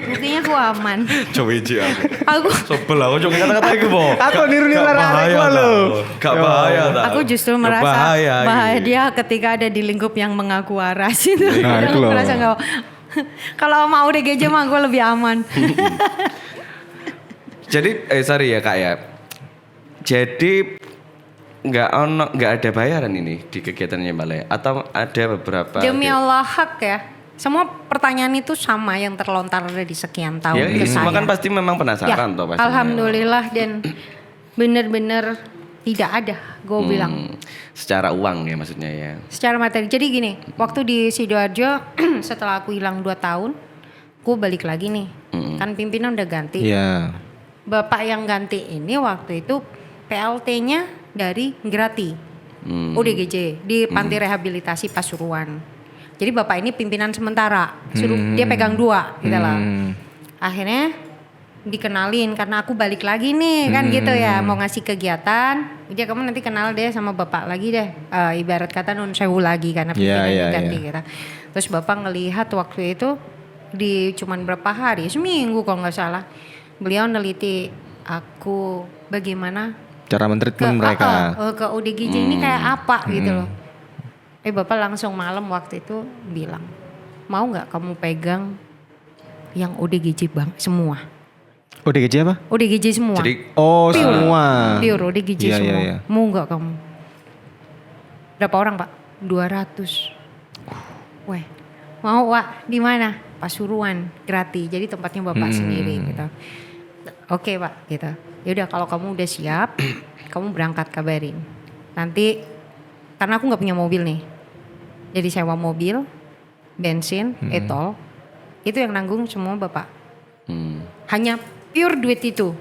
Buktinya aku aman. Coba iji Aku Sebel aku coba kata-kata itu po. Aku niru-niru arek gua lho. Gak bahaya ta. aku justru merasa bahagia ketika ada di lingkup yang mengaku waras itu. Nah, itu loh. Merasa nggak. Kalau mau DGJ mah gue lebih aman. Jadi sorry ya Kak ya. Jadi nggak ada bayaran ini di kegiatannya Mbak Lea atau ada beberapa Demi Allah hak ya. Semua pertanyaan itu sama yang terlontar dari sekian tahun ya, ke semua saya. kan pasti memang penasaran toh pastinya. Alhamdulillah dan benar-benar tidak ada, gue bilang. Secara uang ya maksudnya ya. Secara materi. Jadi gini, waktu di Sidoarjo setelah aku hilang 2 tahun, aku balik lagi nih. Kan pimpinan udah ganti. Iya. Bapak yang ganti ini waktu itu PLT-nya dari Grati. ODGJ di Panti Rehabilitasi Pasuruan. Jadi bapak ini pimpinan sementara, suruh dia pegang 2 gitu lah. Akhirnya dikenalin karena aku balik lagi nih kan gitu ya, mau ngasih kegiatan. Dia kamu nanti kenal deh sama bapak lagi deh, ibarat kata nun sewu lagi karena pimpinannya ganti gitu. Terus bapak ngelihat waktu itu di cuman berapa hari, seminggu kalau nggak salah, beliau neliti aku bagaimana Cara mentreatment mereka. ke ODGJ ini kayak apa gitu loh. Bapak langsung malam waktu itu bilang, mau nggak kamu pegang yang ODGJ bang semua? ODGJ apa? ODGJ semua. Jadi Semua. Pure ODGJ Iya, semua. iya. Mau nggak kamu? Berapa orang pak? 200. Weh, mau Wak? Di mana? Pasuruan, Grati. Jadi tempatnya bapak sendiri gitu. Oke pak, gitu. Yaudah kalau kamu udah siap, kamu berangkat kabarin. Nanti karena aku nggak punya mobil nih, jadi sewa mobil, bensin, etol, itu yang nanggung semua bapak. Hanya pure duit itu,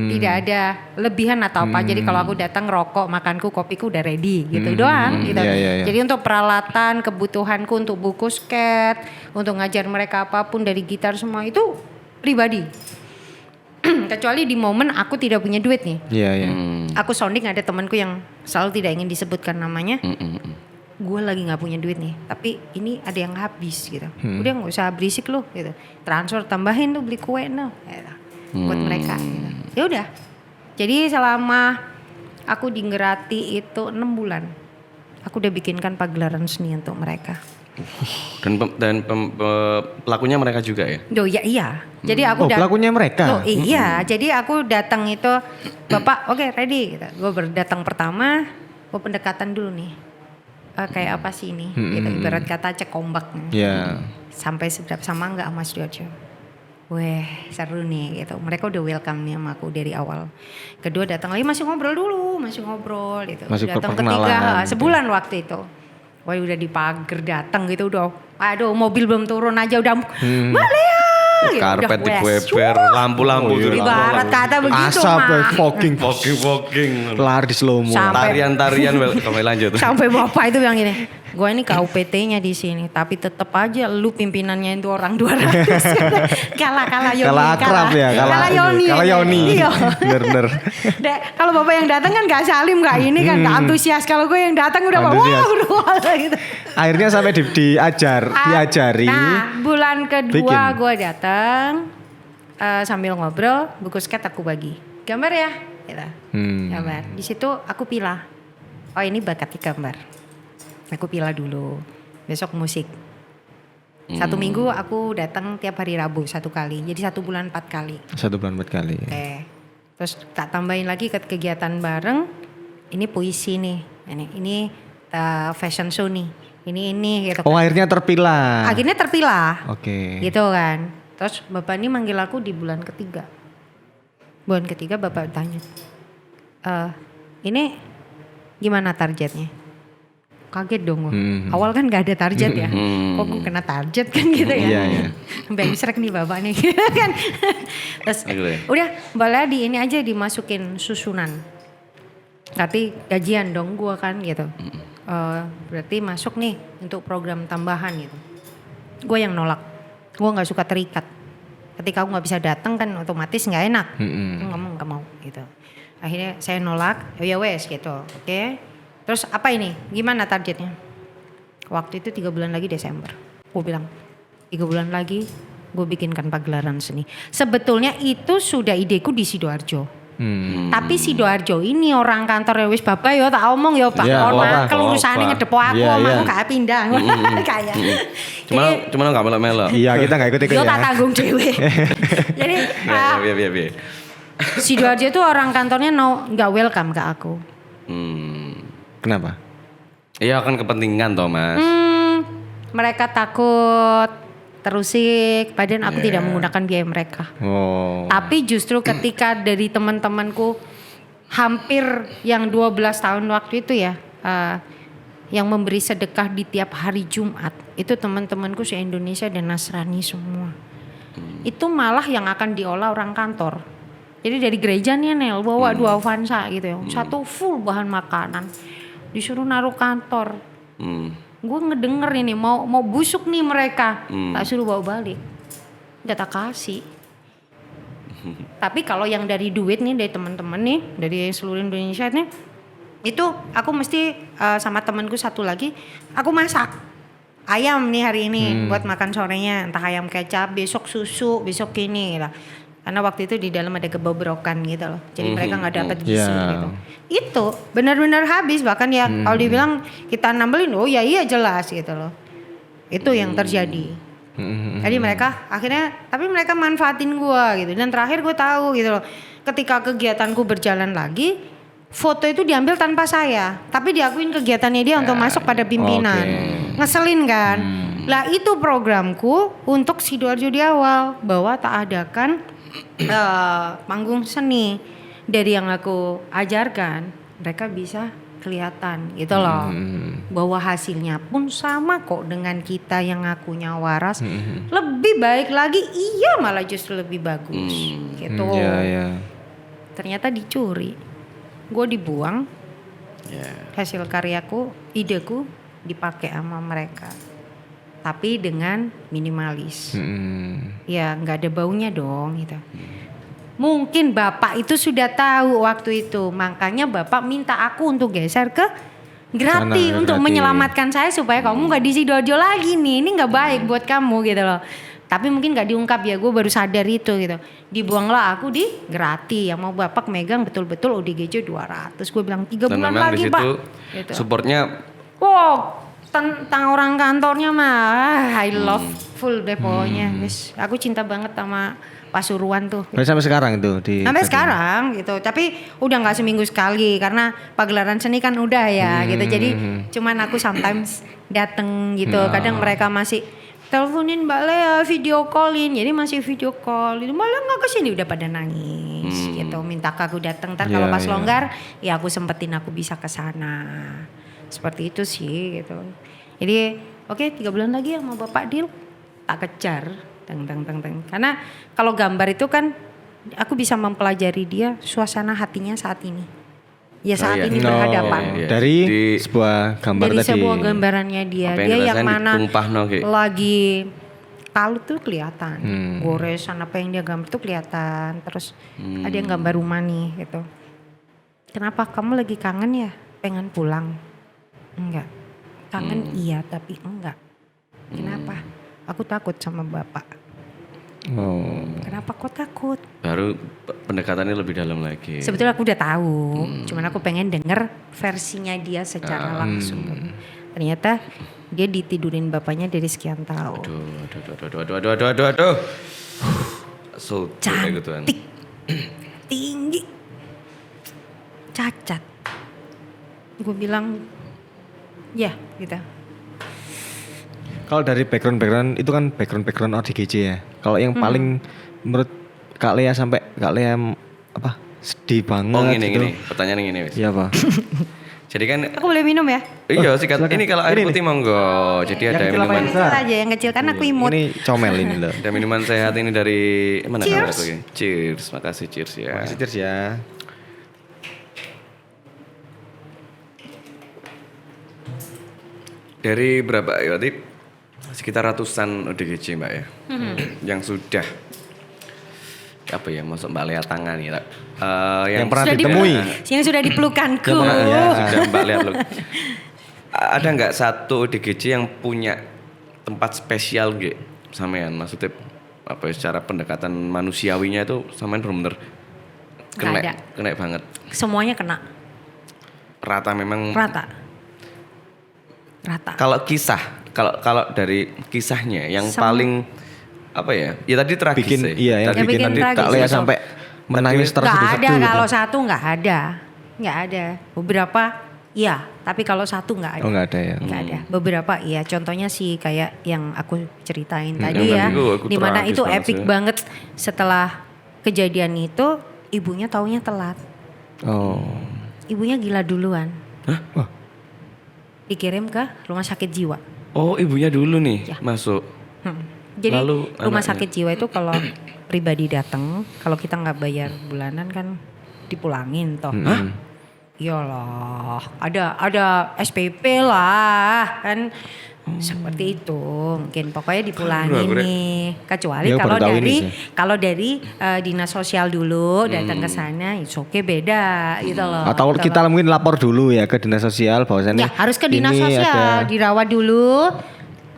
tidak ada lebihan atau apa. Jadi kalau aku datang rokok, makanku, kopiku udah ready gitu doang. Gitu. Iya. Jadi untuk peralatan, kebutuhanku untuk buku sket, untuk ngajar mereka apapun dari gitar semua itu pribadi. Kecuali di momen aku tidak punya duit nih. Iya. Aku sounding ada temanku yang selalu tidak ingin disebutkan namanya. Gue lagi nggak punya duit nih, tapi ini ada yang habis gitu. Udah nggak usah berisik lu gitu. Transfer tambahin tuh beli kue no, gitu. Buat mereka. Gitu. Ya udah. Jadi selama aku di Ngerati itu 6 bulan, aku udah bikinkan pagelaran seni untuk mereka. dan pelakunya mereka juga ya. Iya. Jadi aku pelakunya mereka. Iya. Jadi aku datang itu, Bapak, oke, ready gitu. Gue berdatang pertama, gue pendekatan dulu nih. Kayak apa sih ini? Gitu, ibarat kata cek ombak. Iya. Sampai sedap sama enggak Mas Dojo? Weh, seru nih gitu. Mereka udah welcome nih sama aku dari awal. Kedua datang lagi masih ngobrol dulu, gitu. Masih Datang perkenalan. ketiga, sebulan waktu itu. Wah udah di pagar datang gitu udah. Aduh mobil belum turun aja udah. Mbak Lea. Gitu, Karpet udah dibeber, lampu-lampu gitu. Ibarat kata begitu Asap mah. fogging. Walking. Lari di slow mo. Sampai- Tarian-tarian kembali lanjut. Sampai bapak itu bilang gini, Gue ini KUPT-nya di sini, tapi tetap aja lu pimpinannya itu orang 200. kalah Yoni. Kalah akrab ya, kalah Yoni. Kalah Yoni. Iya. Bener. Kalau bapak yang datang kan gak salim, gak ini kan gak antusias. Kalau gue yang datang udah wah gitu. Akhirnya sampai diajari. Nah, bulan kedua bikin. gue datang sambil ngobrol, buku skate aku bagi. Gambar ya, gitu. Gambar. Di situ aku pilah. Oh ini bakat di gambar. Aku pilih dulu, besok musik. 1 minggu aku datang tiap hari Rabu 1 kali, jadi 1 bulan 4 kali. 1 bulan 4 kali. Oke. Terus tak tambahin lagi ke kegiatan bareng, ini puisi nih, ini fashion show nih, ini gitu. Oh akhirnya terpilah. Akhirnya terpilah. Oke. Gitu kan. Terus bapak ini manggil aku di bulan ketiga. Bulan ketiga bapak tanya, ini gimana targetnya? Kaget dong gue. Awal kan gak ada target ya. Kok gue kena target kan gitu ya. Iya. Bengsrek nih bapak nih kan. Terus udah boleh di ini aja dimasukin susunan. Berarti gajian dong gue kan gitu. Berarti masuk nih untuk program tambahan gitu. Gue yang nolak. Gue gak suka terikat. Ketika aku gak bisa datang kan otomatis gak enak. Gak mau gitu. Akhirnya saya nolak. Ya wes gitu. Oke. Terus apa ini? Gimana targetnya? Waktu itu 3 bulan lagi Desember. Gue bilang 3 bulan lagi gue bikinkan pagelaran seni. Sebetulnya itu sudah ideku di Sidoarjo. Tapi Sidoarjo ini orang kantor wis bapak ya tak omong ya Pak. Orang kelurusane ngedepo aku omongku gak pindah. Kayak. Cuma gak melok-melok. Iya kita gak ikut-ikut yo ya. tak tanggung dhewe. Jadi Iya. Sidoarjo itu orang kantornya gak welcome ke aku. Kenapa? Iya kan kepentingan toh mas. Mereka takut terusik, padahal aku tidak menggunakan biaya mereka. Tapi justru ketika dari teman-temanku hampir yang 12 tahun waktu itu ya, yang memberi sedekah di tiap hari Jumat, itu teman-temanku se-Indonesia dan Nasrani semua. Itu malah yang akan diolah orang kantor. Jadi dari gerejanya Nel bawa 2 Avanza gitu ya, 1 full bahan makanan. Disuruh naruh kantor. Gue ngedenger ini mau busuk nih mereka. Tak suruh bawa balik. Udah tak kasih. Tapi kalau yang dari duit nih dari teman-teman nih dari seluruh Indonesia nih, itu aku mesti sama temanku satu lagi, aku masak ayam nih hari ini buat makan sorenya, entah ayam kecap, besok susu, besok ini lah. Karena waktu itu di dalam ada kebobrokan gitu loh. Jadi mereka gak dapat gizi gitu. Itu benar-benar habis. Bahkan ya kalau dibilang kita nambelin, oh ya iya jelas gitu loh. Itu yang terjadi. Jadi mereka akhirnya, tapi mereka manfaatin gue gitu. Dan terakhir gue tahu gitu loh. Ketika kegiatanku berjalan lagi, foto itu diambil tanpa saya. Tapi diakuin kegiatannya dia untuk masuk pada pimpinan. Ngeselin kan. Lah itu programku untuk Sidoarjo di awal. Bahwa tak adakan panggung seni dari yang aku ajarkan, mereka bisa kelihatan gitu loh, bahwa hasilnya pun sama kok dengan kita yang ngakunya waras, lebih baik lagi, iya malah justru lebih bagus gitu. Ternyata dicuri, gue dibuang, hasil karyaku, ideku dipakai sama mereka. Tapi dengan minimalis, ya nggak ada baunya dong gitu. Mungkin bapak itu sudah tahu waktu itu, makanya bapak minta aku untuk geser ke Grati untuk menyelamatkan saya supaya kamu nggak di Sidoarjo lagi nih, ini nggak baik buat kamu gitu loh. Tapi mungkin nggak diungkap ya, gue baru sadar itu gitu. Dibuanglah aku di Grati, yang mau bapak megang betul-betul ODGJ 200. Gue bilang 3 bulan lagi pak. Gitu. Supportnya. Wow. Tentang orang kantornya mah I love full deh pokoknya. Aku cinta banget sama Pasuruan tuh. Sampai sekarang itu sampai sekarang gitu. Tapi udah nggak seminggu sekali karena pagelaran seni kan udah ya gitu. Jadi cuman aku sometimes dateng gitu. Kadang mereka masih teleponin Mbak Lea, video callin. Jadi masih video call. Malah nggak kesini udah pada nangis gitu. Minta aku datang. Ntar kalau pas longgar ya aku sempetin aku bisa kesana. Seperti itu sih gitu. Jadi oke, 3 bulan lagi sama Bapak deal, tak kejar. Teng. Karena kalau gambar itu kan aku bisa mempelajari dia suasana hatinya saat ini. Ya saat ini No. berhadapan. Iya. Dari Di- sebuah gambar Dari tadi. sebuah gambarannya dia. Apa yang Dia yang dirasain mana ditumpahno, Ki. lagi kalut tuh kelihatan. Goresan apa yang dia gambar tuh kelihatan. Terus ada yang gambar rumah nih gitu. Kenapa kamu lagi kangen ya? Pengen pulang? Enggak. Kangen iya tapi enggak. Kenapa? Aku takut sama bapak. Oh. Kenapa kok takut? Baru pendekatannya lebih dalam lagi. Sebetulnya aku udah tahu, cuman aku pengen denger versinya dia secara langsung. Ternyata dia ditidurin bapaknya dari sekian tahun. Aduh. So, kayak gituan. Cantik, tinggi, cacat. Gue bilang, ya gitu. Kalau dari background itu kan background ODGJ ya. Kalau yang paling menurut Kak Lea sampai Kak Lea apa sedih banget Oh gitu. gini, pertanyaan gini wis. Iya Pak. Jadi kan Aku boleh minum ya? iya sikat. silakan. Ini kalau air Ini putih monggo. Jadi Yang ada kecil apa minuman. yang Yang kecil aja, yang kecil kan aku imut. Ini comel ini loh. Ada minuman sehat ini dari mana Cheers. kamera aku ini? Cheers, makasih cheers ya. Makasih Tirs ya. Dari berapa ya? Berarti sekitar ratusan ODGJ Mbak ya. Yang sudah apa ya masuk Mbak Lea tangani ya. Yang pernah Sudah ditemui. Yang sudah dipelukanku. Sudah Mbak Lea belum? Ada nggak satu ODGJ yang punya tempat spesial gitu sampean? Maksudnya apa ya, secara pendekatan manusiawinya itu sampean benar-benar Nggak ada. kena banget. Semuanya kena, Rata memang. rata. Kalau kisah, kalau dari kisahnya yang Sem- paling apa ya? Ya tadi tragis Bikin ya. iya yang Tadi bikin bikin tragis, Kak Lea betul. sampai menangis Nggak terseduh-seduh ada, gitu. kalau satu nggak ada. Nggak ada. Beberapa iya, tapi kalau satu nggak ada. Oh nggak ada ya. Nggak ada. Beberapa iya. Contohnya sih kayak yang aku ceritain tadi yang ya. tadi aku Dimana tragis itu banget epic sih. banget. Setelah kejadian itu ibunya taunya telat. Oh. Ibunya gila duluan. Hah? Wah. Dikirim ke rumah sakit jiwa. Oh ibunya dulu nih Ya. masuk. Jadi Lalu rumah anaknya? sakit jiwa itu kalau pribadi datang, kalau kita nggak bayar bulanan kan dipulangin toh. Hah? Iyalah, ada SPP lah kan. Seperti itu mungkin pokoknya dipulangin Aduh, nih kecuali Ya, kalau baru tahu ini dari sih. kalau dari dinas sosial dulu datang ke sana itu oke beda gitu loh. Atau gitu kita loh. mungkin lapor dulu ya ke dinas sosial bahwasannya. Ya harus ke dinas ini sosial, ada- dirawat dulu.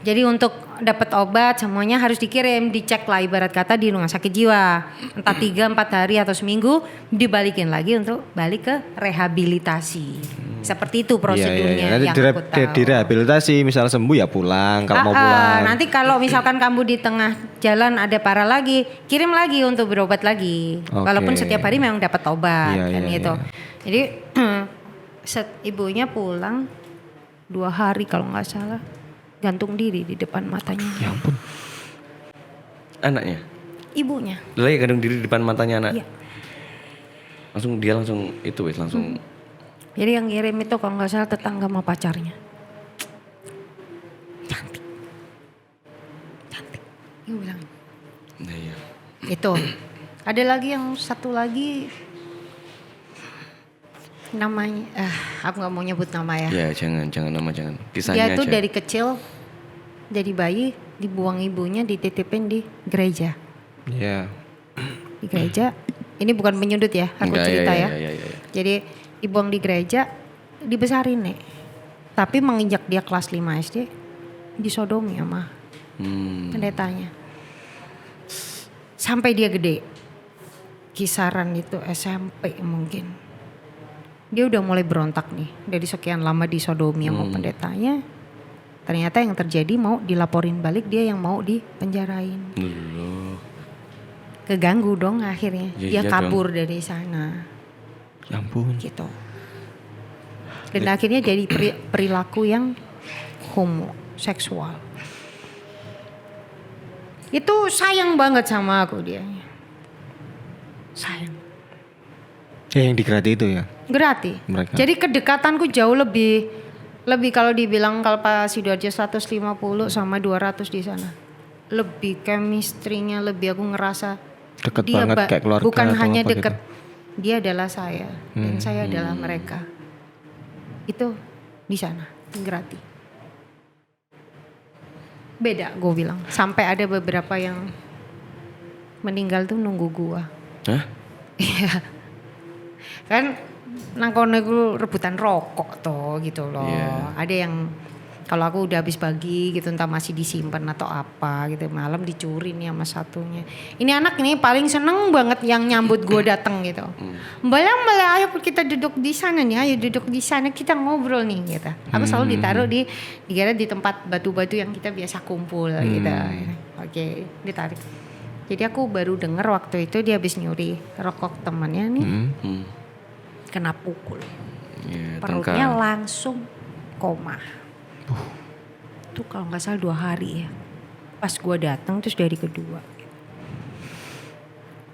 Jadi untuk dapat obat semuanya harus dikirim, dicek lah ibarat kata di rumah sakit jiwa. Entah 3-4 hari atau seminggu dibalikin lagi untuk balik ke rehabilitasi. Seperti itu prosedurnya Nanti yang aku tahu. direhabilitasi, misal sembuh ya pulang kalau mau pulang. Nanti kalau misalkan kamu di tengah jalan ada parah lagi, kirim lagi untuk berobat lagi. Oke. Walaupun setiap hari memang dapat obat Iya, kan iya, gitu. iya. Jadi ibunya pulang 2 hari kalau nggak salah, gantung diri di depan matanya. Ya ampun. Anaknya. Ibunya. Lagi gantung diri di depan matanya anak. Iya. Langsung itu wes langsung. Jadi yang ngirim itu kalau nggak salah tetangga sama pacarnya. Cantik. Cantik. Dia bilang. Nah, iya. Itu. Ada lagi yang satu lagi namanya aku nggak mau nyebut nama ya. Ya jangan nama jangan. Dia Kisahnya tuh aja. dari kecil dari bayi dibuang ibunya dititipin di gereja. Iya. Di gereja. Ini bukan menyudut ya, aku Enggak, cerita ya. Iya. Jadi dibuang di gereja, dibesarin nih. Tapi menginjak dia kelas 5 SD, disodomi sama pendetanya. Sampai dia gede. Kisaran itu SMP mungkin. Dia udah mulai berontak nih. Dari sekian lama disodomi sama pendetanya. Ternyata yang terjadi mau dilaporin balik, dia yang mau dipenjarain. Keganggu dong akhirnya. Iya, Dia iya kabur dari sana. Ya ampun. Gitu. Dan akhirnya jadi perilaku yang homoseksual. Itu sayang banget sama aku dia. Sayang. Ya yang digerati itu ya. Gratis. Mereka. Jadi kedekatanku jauh lebih kalau dibilang kalau Pak Sidoarjo 150 sama 200 di sana. Lebih chemistry-nya lebih aku ngerasa Deket dia banget kayak keluarga bukan atau hanya apa deket. gitu. dia adalah saya dan saya adalah mereka. Itu di sana, Grati. Beda gue bilang. Sampai ada beberapa yang meninggal tuh nunggu gua. Hah? Iya. Kan nang kono iku rebutan rokok toh gitu loh. Yeah. Ada yang kalau aku udah habis bagi gitu entah masih disimpan atau apa gitu, malam dicuri nih sama satunya. Ini anak ini paling seneng banget yang nyambut gue datang gitu. Mbak ayo kita duduk di sana nih, ayo duduk di sana kita ngobrol nih gitu. Aku selalu ditaruh di tempat batu-batu yang kita biasa kumpul gitu. Oke, ditarik. Jadi aku baru dengar waktu itu dia habis nyuri rokok temannya nih. Kena pukul. Yeah, Perutnya langsung koma. Itu kalau nggak salah 2 hari ya. Pas gue datang terus dari kedua.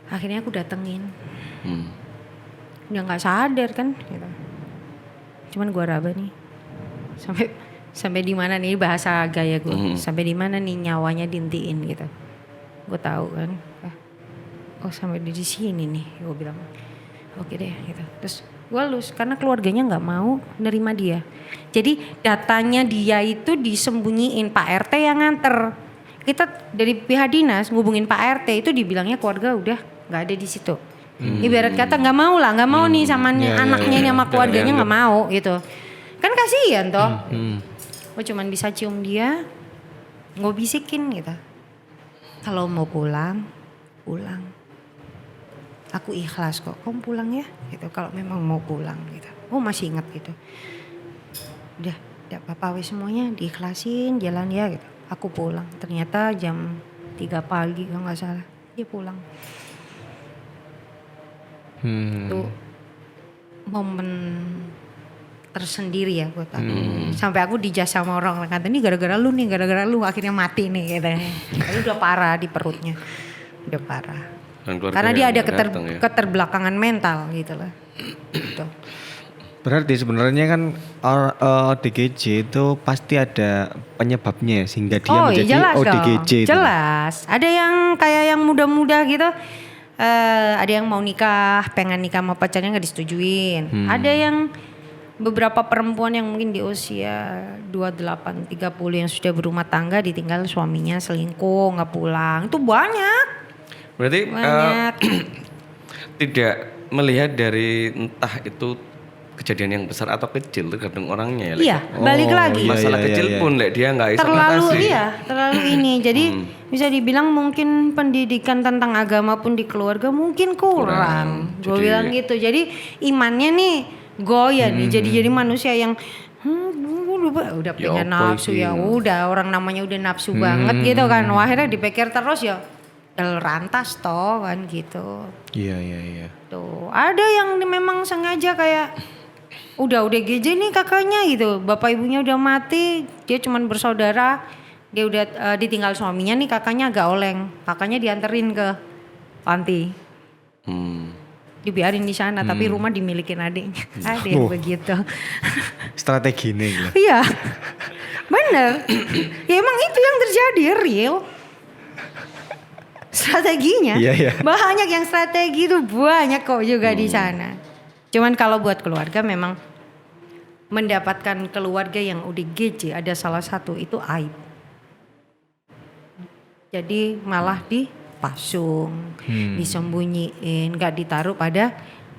Akhirnya aku datengin. Udah nggak sadar kan. Gitu. Cuman gue raba nih. Sampai di mana nih bahasa gaya gue. Sampai di mana nih nyawanya dintiin gitu. Gue tahu kan. Oh sampai di sini nih. Gue bilang oke deh gitu. Terus gue lulus karena keluarganya nggak mau nerima dia. Jadi datanya dia itu disembunyiin, Pak RT yang nganter. Kita dari pihak dinas ngubungin Pak RT itu dibilangnya keluarga udah nggak ada di situ. Ibarat kata nggak mau nih sama anaknya sama keluarganya nggak mau gitu. Kan kasihan toh. Gue cuman bisa cium dia, gue bisikin gitu. Kalau mau pulang. Aku ikhlas kok, kamu pulang ya gitu kalau memang mau pulang gitu. Oh masih ingat gitu. Udah apa-apa wes semuanya diikhlasin jalan ya gitu. Aku pulang, ternyata jam 3 pagi kalau gak salah dia pulang. Itu momen tersendiri ya buat aku. Sampai aku dijudge sama orang kata ini gara-gara lu akhirnya mati nih gitu. Tapi udah parah di perutnya, udah parah. Karena dia ada keterbelakangan mental gitu lah. Gitu. Berarti sebenarnya kan ODGJ itu pasti ada penyebabnya sehingga dia menjadi jelas ODGJ. Jelas. Ada yang kayak yang muda-muda gitu. Ada yang mau nikah, pengen nikah sama pacarnya nggak disetujuin. Ada yang beberapa perempuan yang mungkin di usia 28, 30 yang sudah berumah tangga ditinggal suaminya selingkuh, nggak pulang. Itu banyak. Berarti tidak melihat dari entah itu kejadian yang besar atau kecil tergantung orangnya ya. Iya, balik lagi. Masalah kecil pun dia nggak bisa mengatasi. Terlalu ini. Jadi bisa dibilang mungkin pendidikan tentang agama pun di keluarga mungkin kurang. Gue bilang gitu. Jadi imannya nih goyah nih. Jadi manusia yang udah pengen nafsu ya. Udah orang namanya udah nafsu banget gitu kan. Wah, akhirnya dipikir terus ya. Rantas toh kan gitu. Iya. Tuh, ada yang memang sengaja kayak udah GJ nih kakaknya gitu. Bapak ibunya udah mati, dia cuman bersaudara. Dia udah ditinggal suaminya nih, kakaknya agak oleng. Kakaknya dianterin ke panti. Dibiarin di sana tapi rumah dimilikin adiknya. Ada yang begitu. Strategi nih. Iya. Bener. Ya emang itu yang terjadi real. Strateginya banyak yang strategi itu banyak kok juga di sana. Cuman kalau buat keluarga memang mendapatkan keluarga yang ODGJ ada salah satu itu aib. Jadi malah dipasung, disembunyiin, nggak ditaruh pada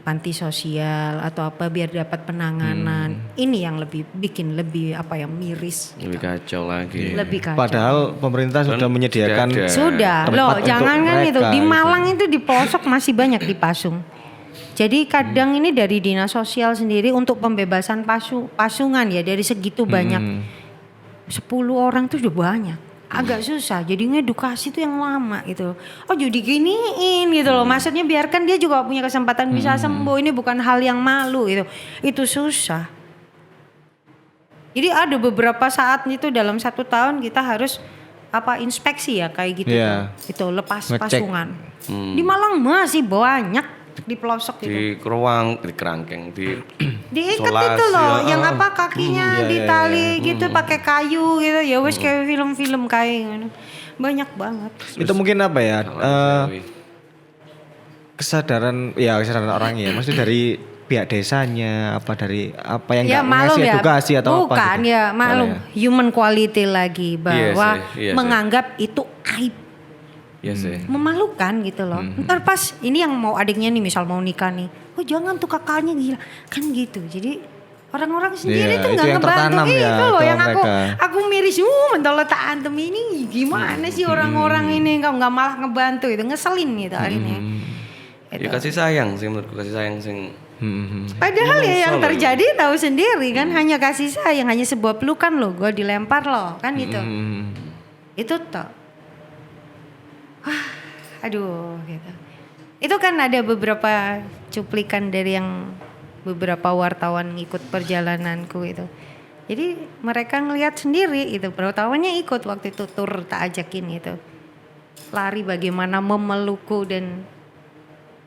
panti sosial atau apa biar dapat penanganan. Ini yang bikin lebih miris. Lebih kacau lagi. Lebih kacau. Padahal pemerintah sudah menyediakan. Sudah. Loh, jangan kan itu di Malang itu di pelosok masih banyak dipasung. Jadi kadang ini dari dinas sosial sendiri untuk pembebasan pasungan ya dari segitu banyak. 10 orang tuh udah banyak. Agak susah, jadi ngedukasi tuh yang lama gitu. Oh jadi giniin gitu loh, maksudnya biarkan dia juga punya kesempatan bisa sembuh. Ini bukan hal yang malu gitu, itu susah. Jadi ada beberapa saat itu dalam 1 tahun kita harus inspeksi ya kayak gitu. Itu lepas pasungan. Di Malang masih banyak di pelosok gitu. Di keruang, di kerangkeng, diikat itu loh, yang kakinya ditali gitu pakai kayu gitu ya wes kayak film-film kayak gitu. Banyak banget. Itu mungkin kesadaran orang ya, maksudnya dari pihak desanya apa dari apa yang Ya nggak malum ngasih ya, edukasi atau apa bukan gitu. ya malum Malah human quality lagi bahwa Iya sih. menganggap itu aib, Iya sih. memalukan gitu loh. Ntar pas ini yang mau adiknya nih misal mau nikah nih, oh jangan tuh kakaknya gila kan gitu. Jadi orang-orang sendiri Iya, tuh itu nggak yang ngebantu tertanam ya itu loh ke yang mereka. aku miris mentol tak antem ini gimana sih orang-orang ini kau nggak malah ngebantu itu ngeselin gitu akhirnya. Ya kasih sayang sih menurutku, kasih sayang sing Padahal ya yang Menyesal terjadi tahu sendiri kan hanya kasih sayang hanya sebuah pelukan loh gue dilempar loh kan gitu. Itu toh. Wah, aduh gitu. Itu kan ada beberapa cuplikan dari yang beberapa wartawan ngikut perjalananku itu. Jadi mereka ngelihat sendiri itu wartawannya ikut waktu itu tur tak ajakin itu. Lari bagaimana memelukku dan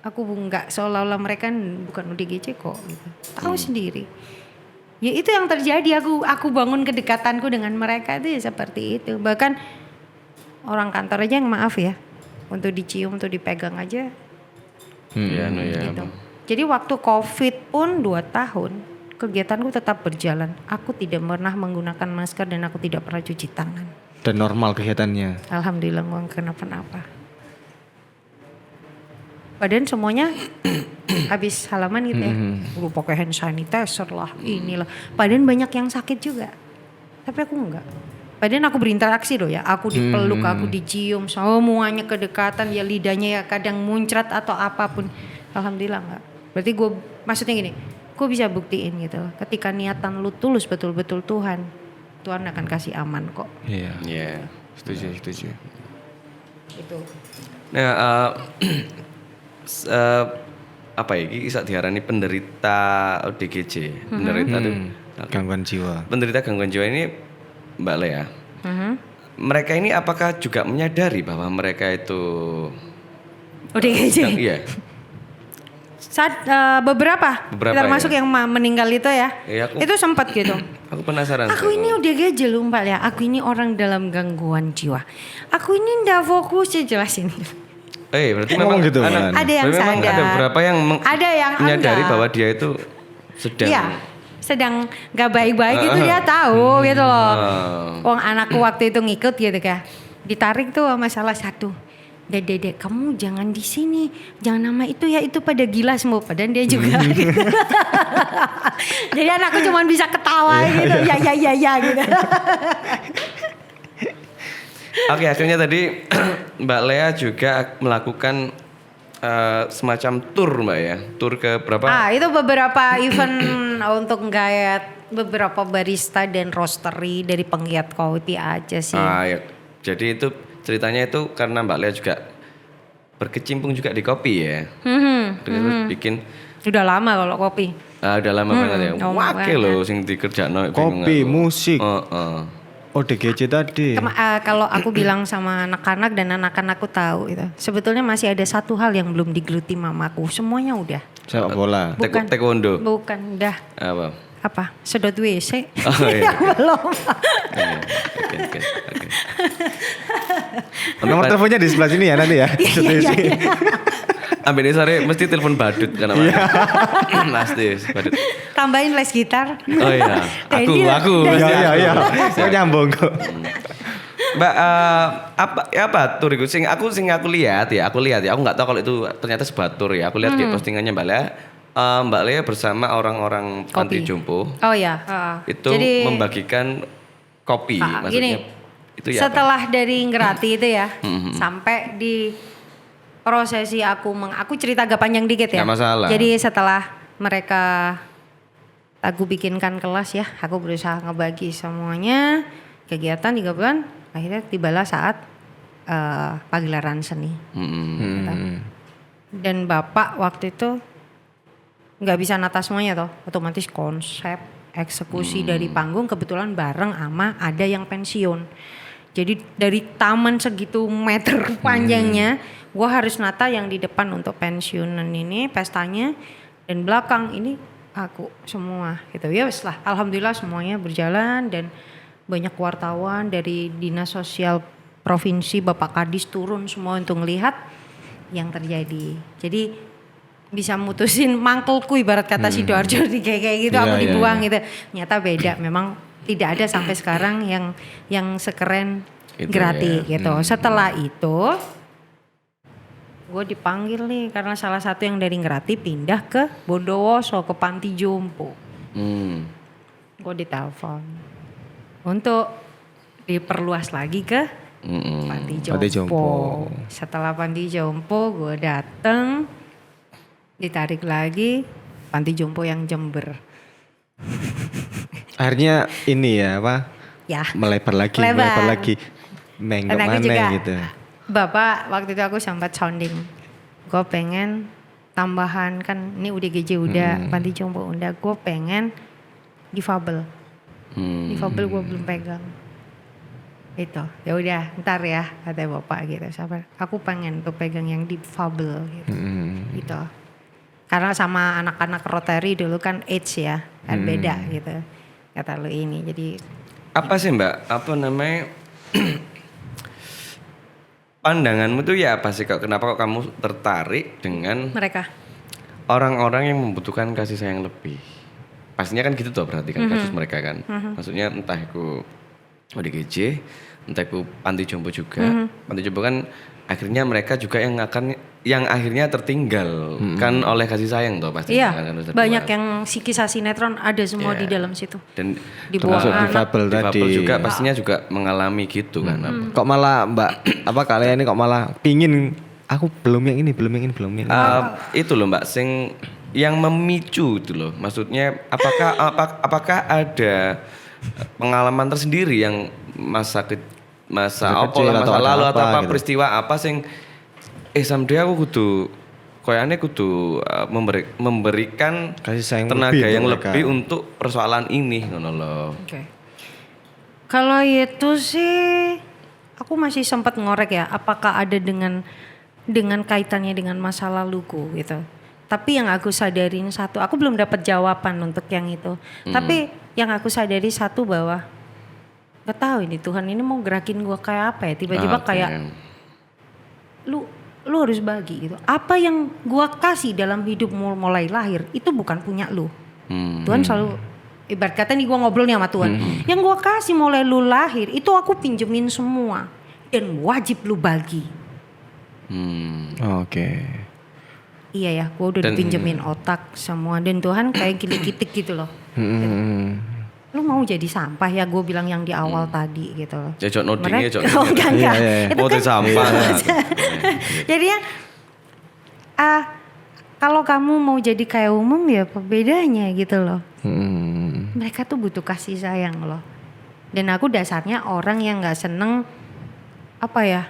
aku nggak seolah-olah mereka bukan UDGC kok gitu. Tahu sendiri. Ya itu yang terjadi aku bangun kedekatanku dengan mereka itu ya seperti itu. Bahkan orang kantor aja yang maaf ya untuk dicium, untuk dipegang aja. ya no ya. Gitu. Jadi waktu COVID pun 2 tahun kegiatanku tetap berjalan. Aku tidak pernah menggunakan masker dan aku tidak pernah cuci tangan. dan normal kegiatannya. Alhamdulillah nggak kenapa-napa. Padahal semuanya habis halaman gitu ya. Gue pakai hand sanitizer lah, inilah. Padahal banyak yang sakit juga. Tapi aku enggak. Padahal aku berinteraksi loh ya. Aku dipeluk, aku dicium, semuanya kedekatan ya lidahnya ya kadang muncrat atau apapun. Alhamdulillah enggak. Berarti gue maksudnya gini, gue bisa buktiin gitu. Ketika niatan lu tulus betul-betul Tuhan akan kasih aman kok. Iya. Iya. Setuju. Itu. Nah, apa ya? Ini bisa diarani penderita ODGJ, penderita tuh. Gangguan jiwa. Penderita gangguan jiwa ini, Mbak Lea. Mereka ini apakah juga menyadari bahwa mereka itu ODGJ. Iya. Saat beberapa termasuk ya. yang meninggal itu ya. Iya, Itu sempat gitu. Aku penasaran. Aku ini udah gajah lu Mbak ya. Aku ini orang dalam gangguan jiwa. Aku ini ndak fokus ya jelasin. Berarti Ngomong memang gitu, anak, Man. Ada yang memang sadar. ada beberapa yang Ada yang menyadari enggak. bahwa dia itu sedang Iya. Sedang gak baik-baik itu dia tahu gitu loh. Wong anakku waktu itu ngikut gitu kan. Ditarik tuh sama salah satu. Dedek kamu jangan di sini, jangan nama itu ya, itu pada gila semua, padahal dia juga. Gitu. Jadi anakku cuma bisa ketawa gitu, ya gitu. Oke, akhirnya tadi Mbak Lea juga melakukan semacam tour Mbak ya, tour ke berapa? Itu beberapa event untuk menggayat beberapa barista dan roastery dari penggiat kopi aja sih. Ya. Jadi itu ceritanya itu karena Mbak Lea juga berkecimpung juga di kopi ya. Terus bikin Udah lama kalau kopi. udah lama banget ya. lama Wake banget. loh sing dikerjakno Kopi, musik, Heeh. ODGJ tadi. Kalau aku bilang sama anak-anak dan anak-anakku tahu itu, sebetulnya masih ada satu hal yang belum digeluti mamaku. Semuanya udah. Sepak bola. Bukan. Taekwondo. Bukan, udah. Apa? Sedot WC. Oh, iya. Yang belum. Oke. Nomor teleponnya di sebelah sini ya nanti ya. Iya. Ambil ini sore mesti telepon badut karena pasti badut. Tambahin les gitar. Oh iya. Aku. Iya. Saya nyambung kok. Mbak apa tur itu sing aku lihat ya. Aku nggak tahu kalau itu ternyata sebuah tur ya. Aku lihat di postingannya Mbak Lea. Mbak Lea bersama orang-orang panti jompo. Oh ya. Itu Jadi, membagikan kopi maksudnya. gini, itu ya. setelah dari Ngerati itu ya, sampai di prosesi aku cerita agak panjang dikit ya. Nggak masalah. Jadi setelah mereka aku bikinkan kelas ya, aku berusaha ngebagi semuanya kegiatan 3 bulan. Akhirnya tibalah saat pagelaran seni. Dan bapak waktu itu nggak bisa nata semuanya toh, otomatis konsep eksekusi dari panggung kebetulan bareng sama ada yang pensiun. Jadi dari taman segitu meter panjangnya, gue harus nata yang di depan untuk pensiunan ini pestanya dan belakang ini aku semua gitu ya. Setelah alhamdulillah semuanya berjalan dan banyak wartawan dari dinas sosial provinsi Bapak Kadis turun semua untuk melihat. yang terjadi. Jadi bisa mutusin mangkelku ibarat kata Sidoarjo kayak gitu Iya, aku iya, dibuang iya. gitu. Ternyata beda, memang tidak ada sampai sekarang yang sekeren Itu Grati ya. gitu. Setelah itu gue dipanggil nih karena salah satu yang dari Grati pindah ke Bondowoso ke Panti Jompo. Gue ditelepon untuk diperluas lagi ke Panti Jompo. Panti Jompo. Setelah Panti Jompo gue dateng, ditarik lagi Panti Jompo yang Jember. Akhirnya ini ya apa? Ya. Melebar lagi. Menggok Dan aku mana juga, gitu. Bapak waktu itu aku sempat sounding. Gue pengen tambahan kan ini UDGJ udah, Panti Jompo udah. Gue pengen difabel. Difabel gue belum pegang. Itu ya udah ntar ya kata bapak gitu. Sabar. Aku pengen tuh pegang yang difabel gitu. Gitu. Karena sama anak-anak Rotary dulu kan age ya, kan beda gitu. Kata lu ini jadi. Apa sih Mbak? Apa namanya? Pandanganmu tuh ya apa sih kok? Kenapa kok kamu tertarik dengan Mereka. orang-orang yang membutuhkan kasih sayang lebih? Pastinya kan gitu tuh berarti kan kasus mereka kan. Maksudnya entah itu ODGJ, entah itu Panti Jompo juga. Panti Jompo kan akhirnya mereka juga yang akhirnya tertinggal kan oleh kasih sayang tuh pasti. Iya, kan, banyak yang si kisah sinetron ada semua di dalam situ. Dan Dibuang Termasuk anak. difabel tadi. difabel juga pastinya juga mengalami gitu kan. Kok malah Mbak apa kalian ini kok malah pingin aku belum yang ini. Itu loh Mbak sing yang memicu itu loh. Maksudnya apakah ada pengalaman tersendiri yang masa Masa apa kecil lah, atau masa ada lalu apa atau apa gitu. peristiwa apa sing someday aku kudu memberikan Kasih sayang tenaga lebih yang untuk mereka. lebih untuk persoalan ini ngono loh. Oke. Kalau itu sih aku masih sempat ngorek ya, apakah ada dengan kaitannya dengan masa laluku gitu. Tapi yang aku sadarin satu, aku belum dapat jawaban untuk yang itu. Tapi yang aku sadari satu bahwa gak tahu ini Tuhan ini mau gerakin gua kayak apa ya, tiba-tiba Oke. kayak lu harus bagi gitu. Apa yang gua kasih dalam hidup mulai lahir itu bukan punya lu. Tuhan selalu ibarat kata nih gua ngobrol nih sama Tuhan. Yang gua kasih mulai lu lahir itu aku pinjemin semua dan wajib lu bagi. Oke. Iya ya, gua udah dipinjemin otak semua dan Tuhan kayak gilik-gilik gitu loh. Lu mau jadi sampah ya, gue bilang yang di awal tadi gitu loh. Ya jok nodingnya jok. Oh, enggak. Iya, iya. Itu Oh, kan sampah. jadi ya kalau kamu mau jadi kayak umum ya apa bedanya gitu loh. Mereka tuh butuh kasih sayang loh. Dan aku dasarnya orang yang gak seneng apa ya.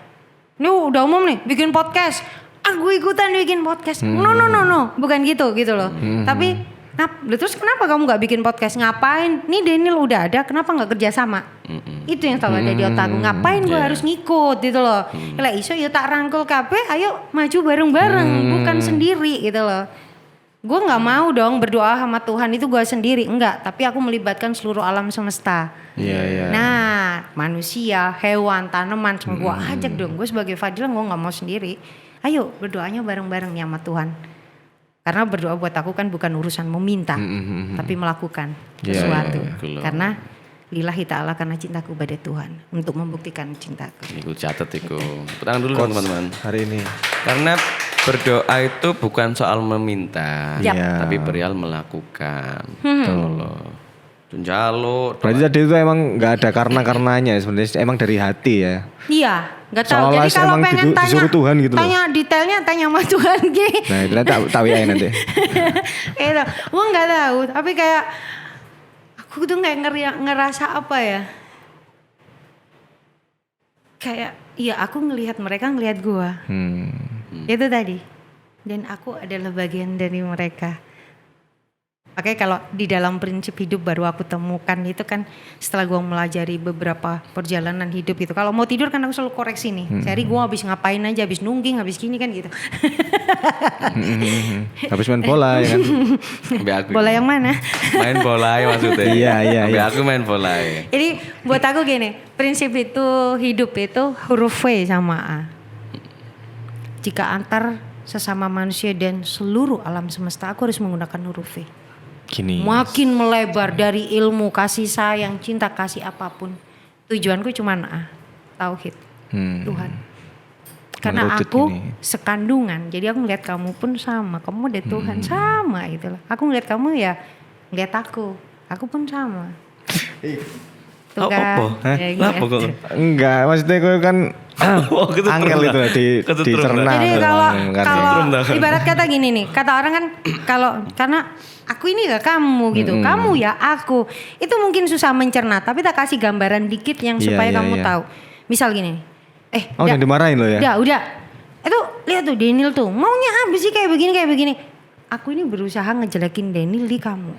Ini udah umum nih bikin podcast. Gue ikutan bikin podcast. No. Bukan gitu loh. Tapi terus kenapa kamu gak bikin podcast? Ngapain? Nih Daniel udah ada, kenapa gak kerja sama? Itu yang selalu ada di otakku. Ngapain gue harus ngikut gitu loh. Lah iso ya tak rangkul kabeh, ayo maju bareng-bareng, bukan sendiri gitu loh. Gue gak mau dong berdoa sama Tuhan itu gue sendiri, enggak. Tapi aku melibatkan seluruh alam semesta. Iya. Nah manusia, hewan, tanaman, semua gue ajak dong. Gue sebagai Fadila gue gak mau sendiri. Ayo berdoanya bareng-bareng ya sama Tuhan. Karena berdoa buat aku kan bukan urusan meminta, tapi melakukan sesuatu. Karena lillahi ta'ala, karena cintaku pada Tuhan untuk membuktikan cintaku. Iku catet iku. Tangan dulu dong teman-teman. Hari ini. Karena berdoa itu bukan soal meminta, Yap. tapi perihal melakukan. Betul loh. Tunjalo. Berarti tadi itu emang nggak ada karenanya sebenarnya, emang dari hati ya. Iya, nggak tahu. Seolah Jadi kalau emang pengen tanya, disuruh Tuhan gitu loh. tanya detailnya, tanya sama Tuhan gitu. Nah itu tahu ya nanti. Itu, gue nggak tahu. Tapi kayak aku tuh kayak ngerasa apa ya? Kayak, iya aku ngelihat mereka ngelihat gue. Itu tadi. Dan aku adalah bagian dari mereka. Oke, kalau di dalam prinsip hidup baru aku temukan itu kan setelah gue melajari beberapa perjalanan hidup gitu. Kalau mau tidur kan aku selalu koreksi nih. Cari gue habis ngapain aja, habis nungging, habis gini kan gitu. Habis main bola ya kan. Sampai aku. Bola yang mana? Main bola ya maksudnya. Iya. Sampai aku main bola ya. Jadi buat aku gini, prinsip itu hidup itu huruf V sama A. jika antar sesama manusia dan seluruh alam semesta aku harus menggunakan huruf V. Gini. Makin melebar dari ilmu, kasih sayang, cinta, kasih apapun. Tujuanku cuma tauhid, Tuhan. Karena Menurut aku ini. sekandungan, jadi aku ngeliat kamu pun sama, kamu ada Tuhan sama gitu loh. Aku ngeliat kamu ya, ngeliat aku pun sama. Tuh kan. Apa? Ya, Lah gitu. pokoknya. Enggak, maksudnya gue kan Oh, ketutrum angel dah. itu di Ketutrum dicerna. dah. Jadi tuh, kalau kan. Ketutrum dah. ibarat kata gini nih, kata orang kan kalau karena aku ini gak kamu gitu, kamu ya aku. Itu mungkin susah mencerna, tapi tak kasih gambaran dikit yang Iya, supaya iya, kamu iya. tahu. Misal gini, Oh, yang dimarahin lo ya? udah. Itu lihat tuh Daniel tuh, maunya apa sih kayak begini. Aku ini berusaha ngejelekin Daniel di kamu.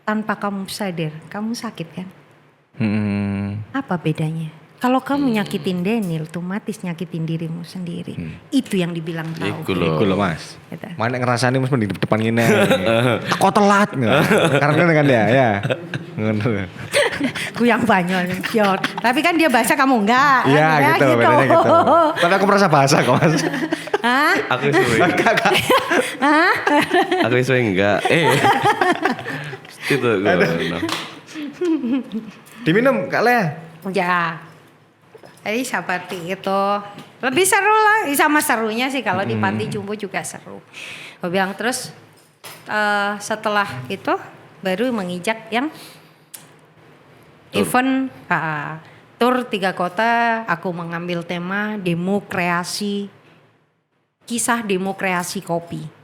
Tanpa kamu sadar, kamu sakit kan? Apa bedanya? Kalau kamu nyakitin Daniel, otomatis nyakitin dirimu sendiri. Itu yang dibilang tahu. Iku loh. Iku lho Mas. Gitu. Mana ngerasani Mas di depan gini. Kok telat nggak? Karena kan ya. Ngono. Gue yang banyak, Pior. Tapi kan dia bahasa kamu enggak. Iya kan? gitu, bedanya gitu. Tapi aku merasa bahasa kok Mas. Hah? Aku suwe. Aku suwe enggak. Itu gue. Diminum Kak Lea. Ya. Jadi seperti itu. Lebih seru lah. Sama serunya sih kalau di panti jumbo juga seru. Gue bilang terus setelah itu baru menginjak yang event tour 3 kota. Aku mengambil tema demo kreasi, kisah demo kreasi kopi.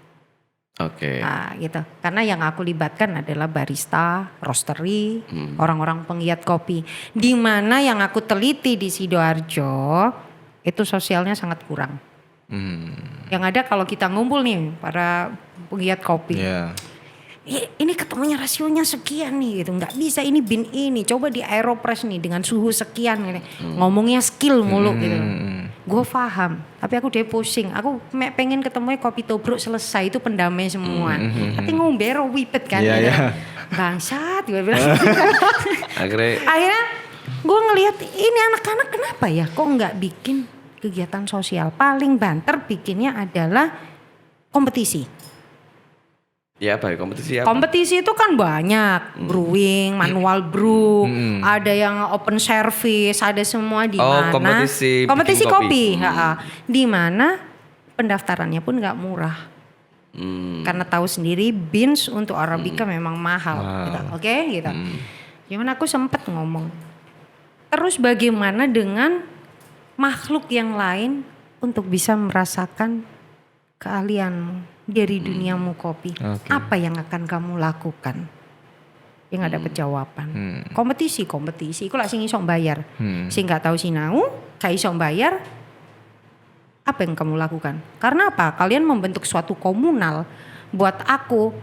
Oke. Nah gitu. Karena yang aku libatkan adalah barista, roastery, orang-orang penggiat kopi. Di mana yang aku teliti di Sidoarjo itu sosialnya sangat kurang. Yang ada kalau kita ngumpul nih para penggiat kopi. Iya. Ini ketemunya rasionya sekian nih gitu. Nggak bisa ini bin ini. Coba di aeropress nih dengan suhu sekian. Gitu. Ngomongnya skill mulu gitu. Gue paham. Tapi aku udah pusing. Aku pengen ketemu kopi tobruk selesai. Itu pendamai semua. Tapi ngombe wipet kan. Iya, gitu. iya. Bangsat gue bilang. Akhirnya gue ngelihat ini anak-anak kenapa ya. Kok nggak bikin kegiatan sosial. Paling banter bikinnya adalah kompetisi. Ya apa ya kompetisi apa? Kompetisi itu kan banyak, brewing, manual brew, ada yang open service, ada semua di mana. Kompetisi kompetisi bikin kopi. Di mana pendaftarannya pun nggak murah. Karena tahu sendiri beans untuk Arabica memang mahal, gitu. Oke, gitu. Cuman aku sempet ngomong, terus bagaimana dengan makhluk yang lain untuk bisa merasakan keahlianmu dari duniamu kopi. Oke. Apa yang akan kamu lakukan? Yang nggak dapat jawaban. Kompetisi. Iku lah sing iso bayar. Sing nggak tahu sinau, gak iso bayar. Apa yang kamu lakukan? Karena apa? Kalian membentuk suatu komunal. Buat aku,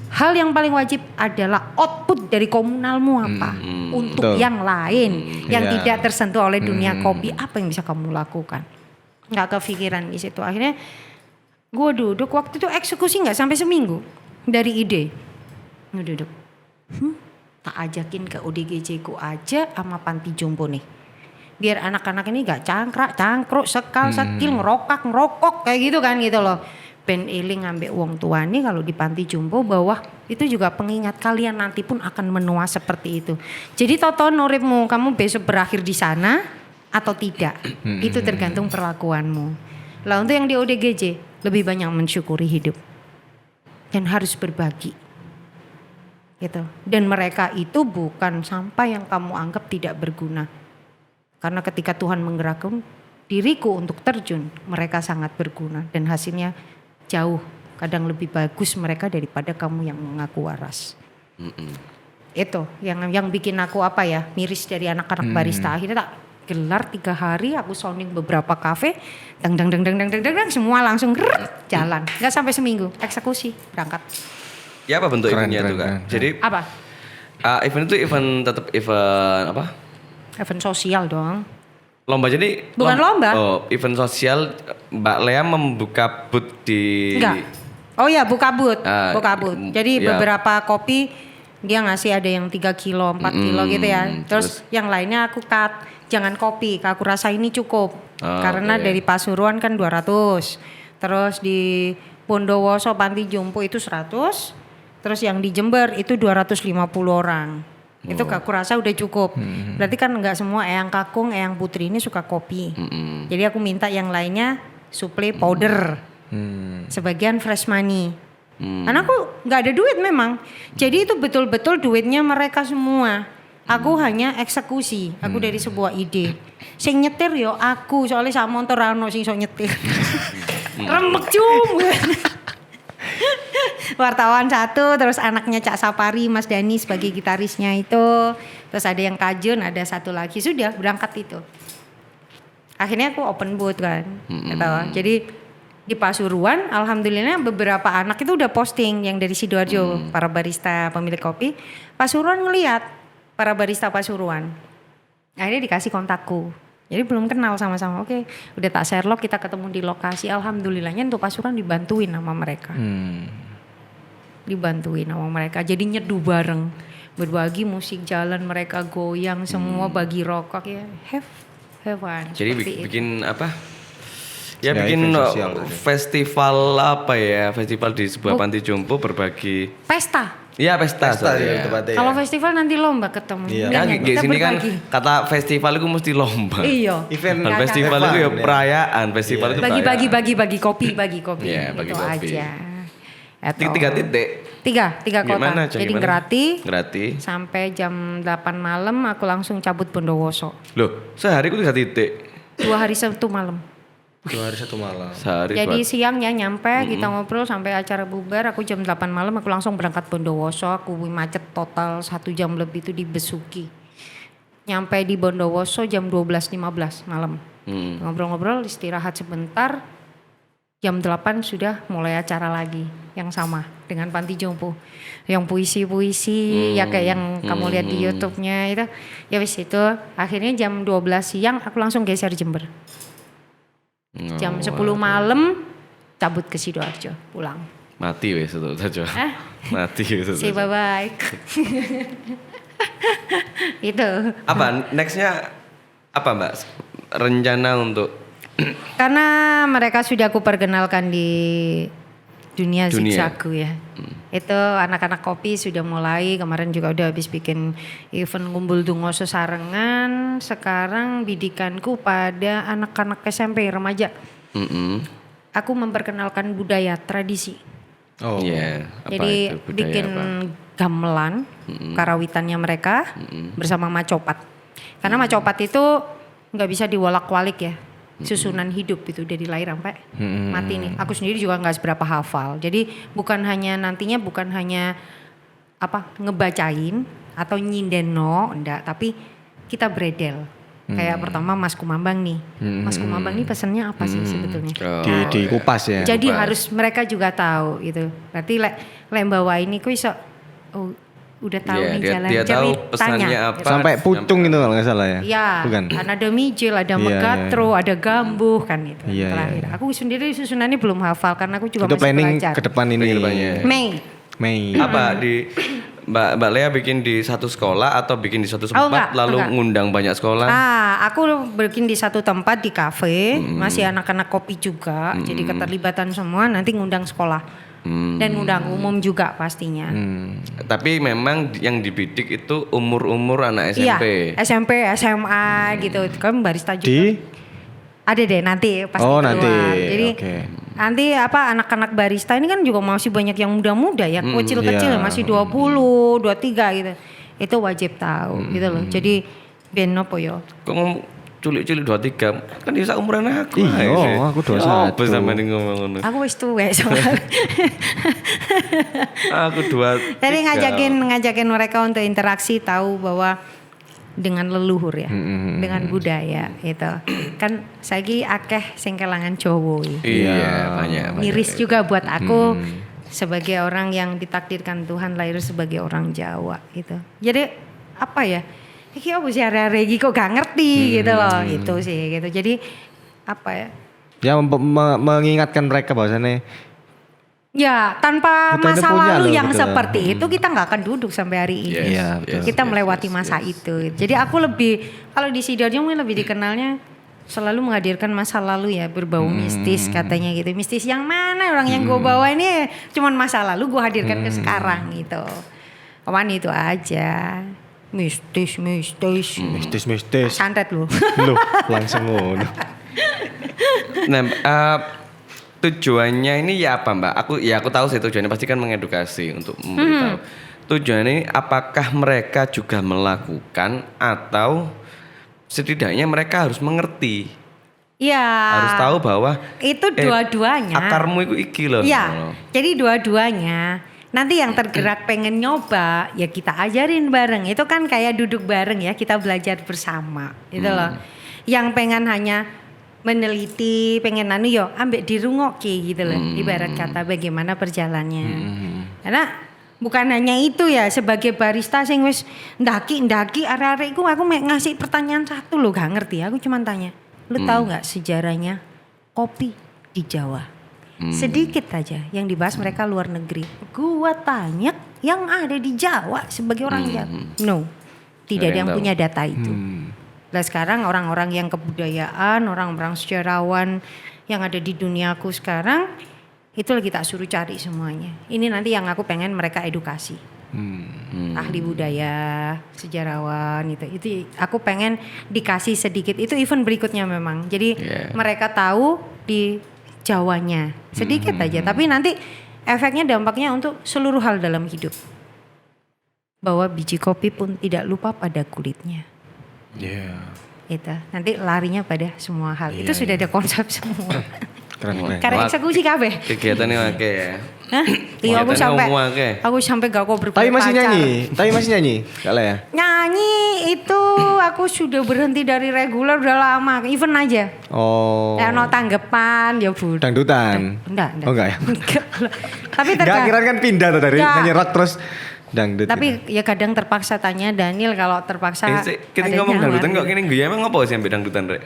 hal yang paling wajib adalah output dari komunalmu apa? Untuk Betul. yang lain, yang Iya. tidak tersentuh oleh dunia kopi, apa yang bisa kamu lakukan? Nggak kepikiran di situ. Akhirnya gue duduk waktu itu eksekusi nggak sampai seminggu dari ide. Ngeduduk. Tak ajakin ke ODGJ ku aja sama panti jompo nih. Biar anak-anak ini gak cangkruk, sekal, sekil, ngerokok kayak gitu kan gitu loh. Ben eling ngambek wong tuane kalau di panti jompo bawah itu juga pengingat kalian nanti pun akan menua seperti itu. Jadi toton uripmu kamu besok berakhir di sana atau tidak. Itu tergantung perlakuanmu. Lah untuk yang di ODGJ lebih banyak mensyukuri hidup dan harus berbagi gitu. Dan mereka itu bukan sampah yang kamu anggap tidak berguna, karena ketika Tuhan menggerakkan diriku untuk terjun, mereka sangat berguna dan hasilnya jauh kadang lebih bagus mereka daripada kamu yang mengaku waras. Itu yang bikin aku apa ya miris dari anak-anak barista. Akhirnya tak gelar 3 hari, aku sounding beberapa kafe, dang semua langsung jalan. Nggak sampai seminggu, eksekusi berangkat. Ya apa bentuk Keren, eventnya keren, tuh Kak? keren. Jadi Apa? event itu tetap event apa? Event sosial dong. Lomba jadi Bukan lomba. Oh, event sosial. Mbak Lea membuka booth di Enggak. Oh ya buka booth. Ah, Buka booth. Jadi ya. beberapa kopi dia ngasih ada yang 3 kilo, 4 kilo gitu ya. Terus yang lainnya aku cut, jangan kopi, aku rasa ini cukup. Karena dari Pasuruan kan 200. Terus di Bondowoso Panti Jompo itu 100. Terus yang di Jember itu 250 orang. Itu aku rasa udah cukup. Berarti kan enggak semua Eyang Kakung, Eyang Putri ini suka kopi. Jadi aku minta yang lainnya suplai powder. Sebagian fresh money. Karena aku nggak ada duit memang. Jadi itu betul-betul duitnya mereka semua. Aku hanya eksekusi. Aku dari sebuah ide. Sing nyetir yo aku soalnya sak motor ono sing iso nyetir. Remek cum. Wartawan 1, terus anaknya Cak Sapari, Mas Dani sebagai gitarisnya itu. Terus ada yang Kajun, ada satu lagi. Sudah berangkat itu. Akhirnya aku open booth kan. Gitu. Jadi di Pasuruan, alhamdulillah beberapa anak itu udah posting yang dari Sidoarjo, para barista pemilik kopi. Pasuruan ngelihat para barista Pasuruan. Akhirnya dikasih kontakku. Jadi belum kenal sama-sama. Oke, udah tak Sherlock, kita ketemu di lokasi. Alhamdulillahnya untuk Pasuruan dibantuin sama mereka. Dibantuin sama mereka. Jadi nyeduh bareng. Berbagi musik jalan, mereka goyang semua, bagi rokok ya. Have fun. Jadi Seperti bikin apa? Ya, Ya, bikin event sosial. festival apa ya? Festival di sebuah panti jompo berbagi. pesta. Iya pesta. Pesta sorry, ya, ya. tempatnya. Kalau festival nanti lomba ketemu. Iya. Enggak, Kan enggak, di kita sini kan berbagi. kata festival itu mesti lomba. Iya. Event Dan festival itu ya perayaan, festival itu Bagi-bagi perayaan. bagi kopi, bagi kopi. Iya, bagi Itu kopi. aja. Eto. 3 titik. Tiga kota. Gimana, Cak? Jadi Gimana? gratis sampai jam 8 malam aku langsung cabut Bondowoso. Loh, sehari itu 3 titik. 2 hari 1 malam. 2 hari 1 malam. Sehari Jadi buat- siangnya nyampe, kita ngobrol sampai acara bubar. Aku jam 8 malam aku langsung berangkat Bondowoso. Aku macet total 1 jam lebih itu di Besuki. Nyampe di Bondowoso jam 12.15 malam. Ngobrol-ngobrol, istirahat sebentar. Jam 8 sudah mulai acara lagi yang sama dengan Panti Jompo. Yang puisi-puisi ya kayak yang kamu lihat di YouTube-nya itu. Ya wis itu akhirnya jam 12 siang aku langsung geser Jember. Jam 10 malam cabut ke Sidoarjo pulang. Mati wes itu saja. Mati wes itu. Say bye-bye. Itu. Apa nextnya apa Mbak? Rencana untuk Karena mereka sudah aku perkenalkan di dunia Dunia. zigzagku ya. Itu anak-anak kopi sudah mulai, kemarin juga udah habis bikin event ngumpul dungoso sarengan. Sekarang bidikanku pada anak-anak SMP remaja. Aku memperkenalkan budaya tradisi. Oh. Iya, apa Jadi itu budaya bikin apa? gamelan karawitannya mereka bersama macopat. Karena macopat itu nggak bisa diwalak-walik ya. Susunan hidup itu dari lahir sampai mati nih. Aku sendiri juga nggak seberapa hafal. Jadi bukan hanya apa ngebacain atau nyindeno, enggak, tapi kita bredel. Kayak pertama Mas Kumambang nih. Mas Kumambang nih pesannya apa sih sebetulnya? Di kupas ya. Jadi Kupas. harus mereka juga tahu gitu. Berarti lek bawa ini ku iso udah tahu Iya, nih dia- jalan dia tahu ceritanya. pesannya apa. gitu. Sampai pucung itu kalau nggak salah ya. Iya, Bukan. kan ada mijil, ada Iya, megatro, ada gambuh kan itu. Iya, terakhir. iya. Aku sendiri susunannya belum hafal karena aku juga Itu masih planning belajar. ke depan ini. Mei. Mei. Apa di Mbak Lea bikin di satu sekolah atau bikin di satu tempat enggak, lalu enggak. ngundang banyak sekolah? Aku bikin di satu tempat di kafe, masih anak-anak kopi juga. Jadi keterlibatan semua nanti ngundang sekolah. Dan ngundang umum juga pastinya. Tapi memang yang dibidik itu umur-umur anak SMP. Iya, SMP, SMA gitu. Kan barista juga. Di Ada deh nanti pasti Oh, keluar. nanti. Jadi Oke. nanti apa anak-anak barista ini kan juga masih banyak yang muda-muda ya, kecil-kecil iya. masih 20, 23 gitu. Itu wajib tahu gitu loh. Jadi ben apa ya? Kok ngomong culik-culik 23 kan bisa umuran aku. Iya, ae. aku 21. Apa sampean ngomong ngono? Aku wis tuwek soalnya. Aku 23. Jadi ngajakin mereka untuk interaksi, tahu bahwa dengan leluhur ya, dengan budaya itu. Kan saiki akeh sing kelangan Jawa iki. Iya, banyak. Miris juga buat aku sebagai orang yang ditakdirkan Tuhan lahir sebagai orang Jawa gitu. Jadi apa ya? Iki apa sih area iki kok gak ngerti gitu loh. Itu sih gitu. Jadi apa ya? Ya mengingatkan mereka bahwasannya Ya, tanpa Kita ini masa punya lalu loh, yang gitu. seperti itu kita nggak akan duduk sampai hari ini. Yes, Iya, betul. Kita melewati masa itu. Jadi aku lebih, kalau di Sidoarjo mungkin lebih dikenalnya selalu menghadirkan masa lalu ya, berbau mistis katanya gitu. Mistis yang mana, orang yang gue bawa ini cuman masa lalu gue hadirkan ke sekarang gitu. Kawan itu aja. Mistis. Mistis. Santet lu. Loh, langsung ngono. Nah, tujuannya ini ya apa Mbak? Aku tahu sih tujuannya pasti kan mengedukasi untuk memberitahu. Tujuannya ini apakah mereka juga melakukan atau setidaknya mereka harus mengerti, Iya. harus tahu bahwa Itu dua-duanya. akarmu itu iki loh. Iya, jadi dua-duanya. Nanti yang tergerak pengen nyoba, ya kita ajarin bareng. Itu kan kayak duduk bareng ya, kita belajar bersama, gitu loh. Yang pengen hanya meneliti, pengen yo ambek dirungoki gitu loh. Ibarat kata bagaimana perjalannya. Karena bukan hanya itu ya, sebagai barista sing wis ndaki arek-arek iku aku ngasih pertanyaan satu loh, gak ngerti. Aku cuma tanya, lu tahu nggak sejarahnya kopi di Jawa? Sedikit aja yang dibahas mereka luar negeri. Gua tanya yang ada di Jawa sebagai orang Jawa. No, tidak ada yang tahu. punya data itu. Nah sekarang orang-orang yang kebudayaan, orang-orang sejarawan yang ada di duniaku sekarang, itu lagi tak suruh cari semuanya. Ini nanti yang aku pengen mereka edukasi. Ahli budaya, sejarawan itu aku pengen dikasih sedikit. Itu event berikutnya memang. Jadi mereka tahu di Jawanya sedikit aja, tapi nanti efeknya dampaknya untuk seluruh hal dalam hidup. Bahwa biji kopi pun tidak lupa pada kulitnya. Iya. Itu nanti larinya pada semua hal. Itu sudah ada konsep semua. Keren. Karena eksekusi kabeh. Kegiatannya oke ya. Hah? Iya Kegiatannya aku sampai gak kok berbuat Tapi masih pacar. nyanyi. Gak lah ya? Nyanyi itu aku sudah berhenti dari reguler udah lama, event aja. Oh. Ya no tanggapan ya Bu. Dangdutan. Enggak. Oh enggak ya? Enggak. Tapi Enggak kira kan pindah tuh dari Enggak. nyanyi rock terus dangdut. Tapi gitu. ya kadang terpaksa tanya Daniel, kalau terpaksa Kita ada ngomong nyaman. dangdutan kok kini gue emang ngopo sih ambil dangdutan rek?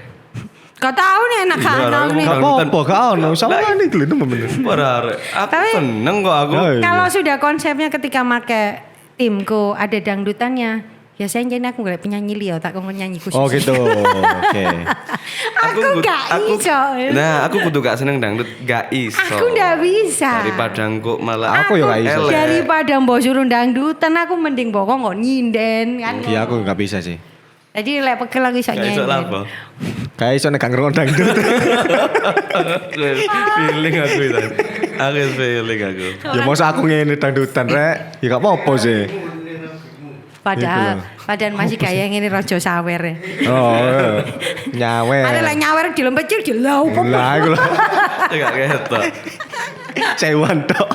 Gak tahu nih anak Iya, anak aku nih. Gak apa-apa, gak ono. Sama nih gelendem bener. Parah rek. Aku Tapi- seneng kok aku. Oh, iya. Kalau sudah konsepnya ketika make timku ada dangdutannya, ya saya jadi aku gak penyanyi liya, tak ngomong nyanyi khusus. Oh gitu. Oke. Aku gak iso. Nah, aku kudu gak seneng dangdut, gak iso. Aku gak bisa. Daripada engko malah Aku ya gak iso. elek. Daripada mbok suruh dangdutan, aku mending boko nggak nyinden kan. Iya aku gak bisa sih. Jadi lek pegel lagi iso Gak iso lah, nyanyi. Bo. Kayak iso nek ngrungokno dangdut. Feeling aku itu. Aku feeling aku. Ya masa aku ngene dangdutan rek. Ya gak apa-apa sih. Padahal masih kayak ini rojo sawer ya. Oh. Nyawer. Ada lah nyawer di lempet di lau. Lah aku lho. Gak ketok. Cewan tok.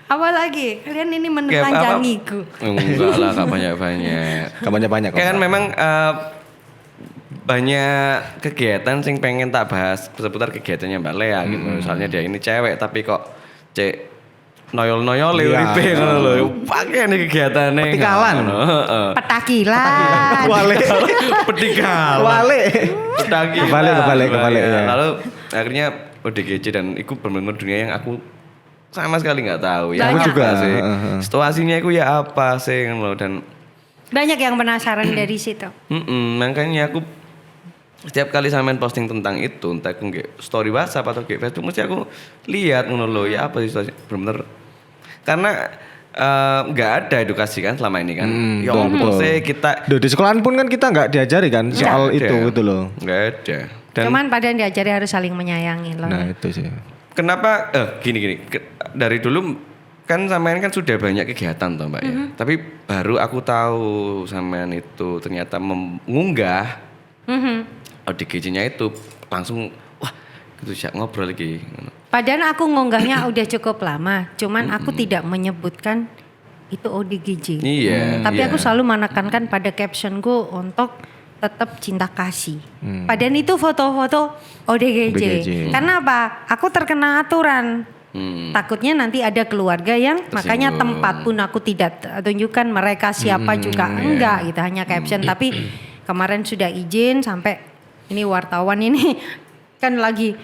Apa lagi? Kalian ini Kayak menelanjangiku. Enggak lah, gak banyak-banyak. Kamarnya banyak kok. Kayak kan memang banyak kegiatan sing pengen tak bahas seputar kegiatannya Mbak Lea gitu. Misalnya dia ini cewek tapi kok cek noyol-noyol Iya. uripe ngono lho. Pakai nih kegiatannya. Petikalan. Heeh. Petakilan. Wale. Petikalan. Wale. Petakilan. Kebalik, ya. Lalu akhirnya ODGJ dan itu benar-benar dunia yang aku sama sekali nggak tahu ya. Aku apa juga. sih. Situasinya itu ya apa sih ngono dan Banyak yang penasaran dari situ. makanya aku setiap kali sampean posting tentang itu, entah aku nge story WhatsApp atau nge Facebook, mesti aku lihat ngono lho, ya apa sih situasi bener-bener. Karena nggak ada edukasi kan selama ini kan. Ya apa sih kita Duh, di sekolahan pun kan kita nggak diajari kan soal Nggak itu ada. gitu loh. Nggak ada. Dan Cuman padahal diajari harus saling menyayangi loh. Nah itu sih. kenapa gini dari dulu kan sampean kan sudah banyak kegiatan toh Mbak ya. Tapi baru aku tahu sampean itu ternyata mengunggah ODGJ-nya itu langsung wah gitu sih ngobrol lagi. Padahal aku ngunggahnya udah cukup lama, cuman aku tidak menyebutkan itu ODGJ. Iya. Tapi iya. aku selalu menekankan pada captionku untuk tetap cinta kasih. Padahal itu foto-foto ODGJ. ODGJ. Karena apa? Aku terkena aturan. Takutnya nanti ada keluarga yang makanya tempat pun aku tidak tunjukkan mereka siapa juga enggak gitu, hanya caption. Tapi kemarin sudah izin sampai ini wartawan ini kan lagi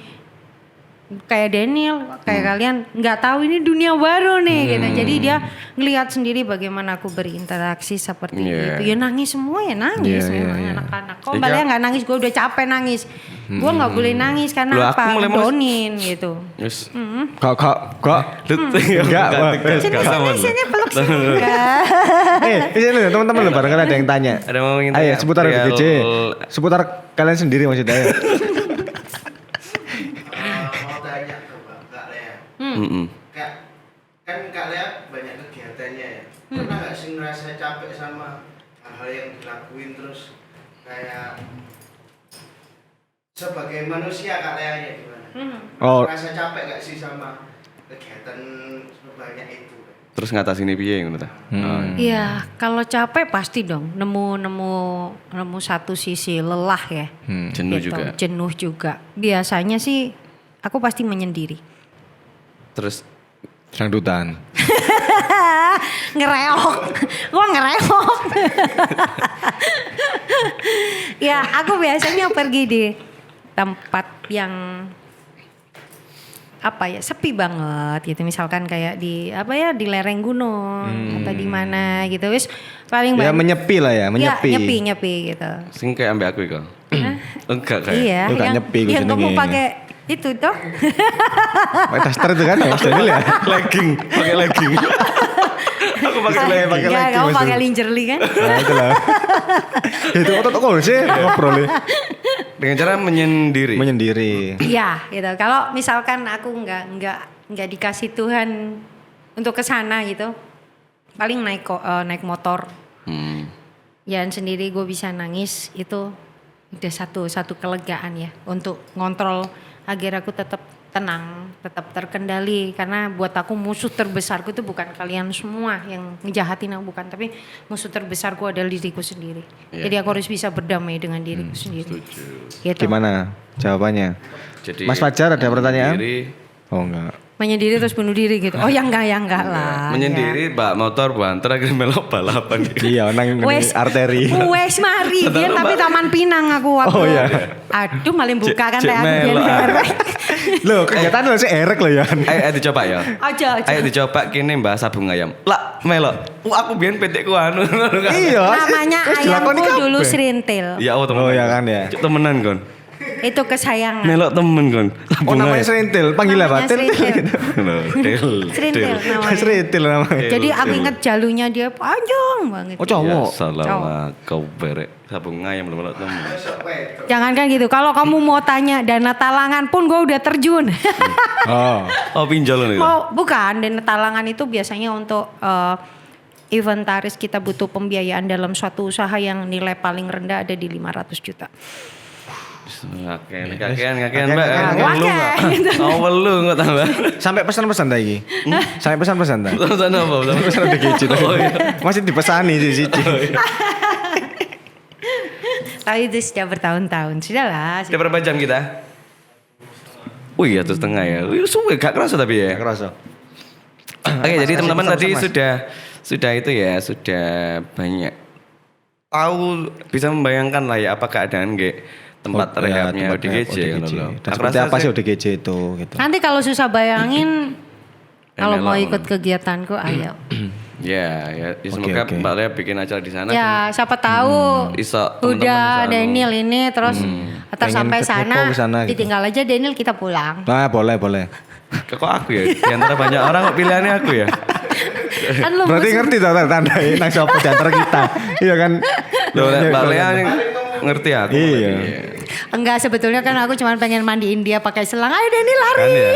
kayak Daniel, kayak kalian nggak tahu ini dunia baru nih gitu. Jadi dia ngelihat sendiri bagaimana aku berinteraksi seperti itu. Ya nangis semua ya nangis memang anak-anak. Kok Balea nggak nangis? Gue udah capek nangis. Gue nggak boleh nangis karena apa? Donin gitu. Yes. Kok enggak. Sini peluk sini. Sini teman-teman bareng kan ada yang tanya. Ada mau ngintip. Ayo seputar ODGJ. Seputar kalian sendiri maksudnya. Kan Kak Lea banyak kegiatannya ya. Pernah nggak sih ngerasa capek sama hal-hal yang dilakuin terus kayak sebagai manusia Kak Leanya gimana? Ngerasa capek nggak sih sama kegiatan sebanyak itu? Terus ngatasin piye ngono ta? Iya, kalau capek pasti dong nemu satu sisi lelah ya. Jenuh Gitu, juga. Jenuh juga. Biasanya sih aku pasti menyendiri. Terus Dangdutan. Ngereok. Gua ngereok. Ya, aku biasanya pergi di tempat yang apa ya, sepi banget gitu. Misalkan kayak di di lereng gunung atau di mana gitu. Wis paling Ya menyepi lah ya, menyepi. Ya, nyepi gitu. sing kayak ambek aku iku. Enggak kayak. Iya, Lu gak nyepi gue yang kamu jenenge. pakai itu toh. Pakai daster itu kan ya, Daniel ya. Legging, pakai legging. Aku pakai legging. Ya, kamu pakai lingerli kan? Nah itu lah. Itu otot kok sih ngobrol ya. Dengan cara menyendiri. Menyendiri. Iya, gitu. Kalau misalkan aku nggak dikasih Tuhan untuk ke sana gitu, paling naik motor. Jalan sendiri gue bisa nangis, itu udah satu kelegaan ya untuk ngontrol agar aku tetap tenang, tetap terkendali, karena buat aku musuh terbesarku itu bukan kalian semua yang ngejahatin aku, bukan, tapi musuh terbesarku adalah diriku sendiri. Jadi aku harus bisa berdamai dengan diriku sendiri. Gitu. Gimana jawabannya? Jadi, Mas Fajar ada pertanyaan? menyendiri, Oh enggak. Menyendiri terus bunuh diri gitu. Oh ya enggak lah. menyendiri bak motor banter akhirnya melok balapan. Iya, nang Wes, arteri. wes mari dia tapi Taman Pinang aku waktu. Oh, iya. Aduh maling buka kan Cek kayak aku melok. biar Loh, kegiatan lu sih erek loh ya. Ayo dicoba ya. Aja. Ayo dicoba kini mbak sabung ayam. Lah melok. Aku biyen petekku anu. Iya. Namanya wes dilakoni ayamku kabeh. dulu Serintil. Ya temen. Oh ya kan ya. Cuk, temenan kon. Itu kesayangan. Melok temen kon. Oh namanya Serintil, panggil apa? Namanya Serintil. Del. Serintil namanya. Serintil namanya. Jadi aku inget jalunya dia panjang banget. Oh cowok. Salah kau berek sabung ayam melok temen. Jangan kan gitu. Kalau kamu mau tanya dana talangan pun gue udah terjun. Oh. Oh pinjol nih. Bukan, dana talangan itu biasanya untuk inventaris kita butuh pembiayaan dalam suatu usaha yang nilai paling rendah ada di 500 juta. Kakean mbak. Wakai. Oh lu nggak tambah. Sampai pesan-pesan lagi. Sampai pesan-pesan tadi. Pesan apa? Pesan udah kece Oh, iya. Masih dipesani sih. Tapi itu sudah bertahun-tahun. Sudahlah. Sudah berapa jam kita? Wih, 1,5 ya. Wih, suwe gak kerasa tapi ya. Gak kerasa. Oke, jadi teman-teman tadi Mas. sudah itu ya, sudah banyak tahu, bisa membayangkan lah ya apa keadaan tempat rehabnya ODGJ. Dan seperti apa sih ODGJ itu gitu. Nanti kalau susah bayangin, kalau mau melon. ikut kegiatanku, ayo. Ya, semoga Oke. Mbak Lea bikin acara di sana. Ya, siapa tahu Iso teman-teman udah bisa Daniel ini terus atau Pengen sampai ikut sana, Koko kesana gitu. ditinggal aja Daniel kita pulang. Nah boleh. Kok aku ya? Di antara banyak orang kok pilihannya aku ya? Kan lu Berarti musuh- ngerti tanda nang siapa di antara kita. Iya kan. Loh, Mbak Lea yang ngerti aku. Iya. Enggak, sebetulnya kan aku cuma pengen mandiin dia pakai selang. Ayo Daniel lari. Kan ya?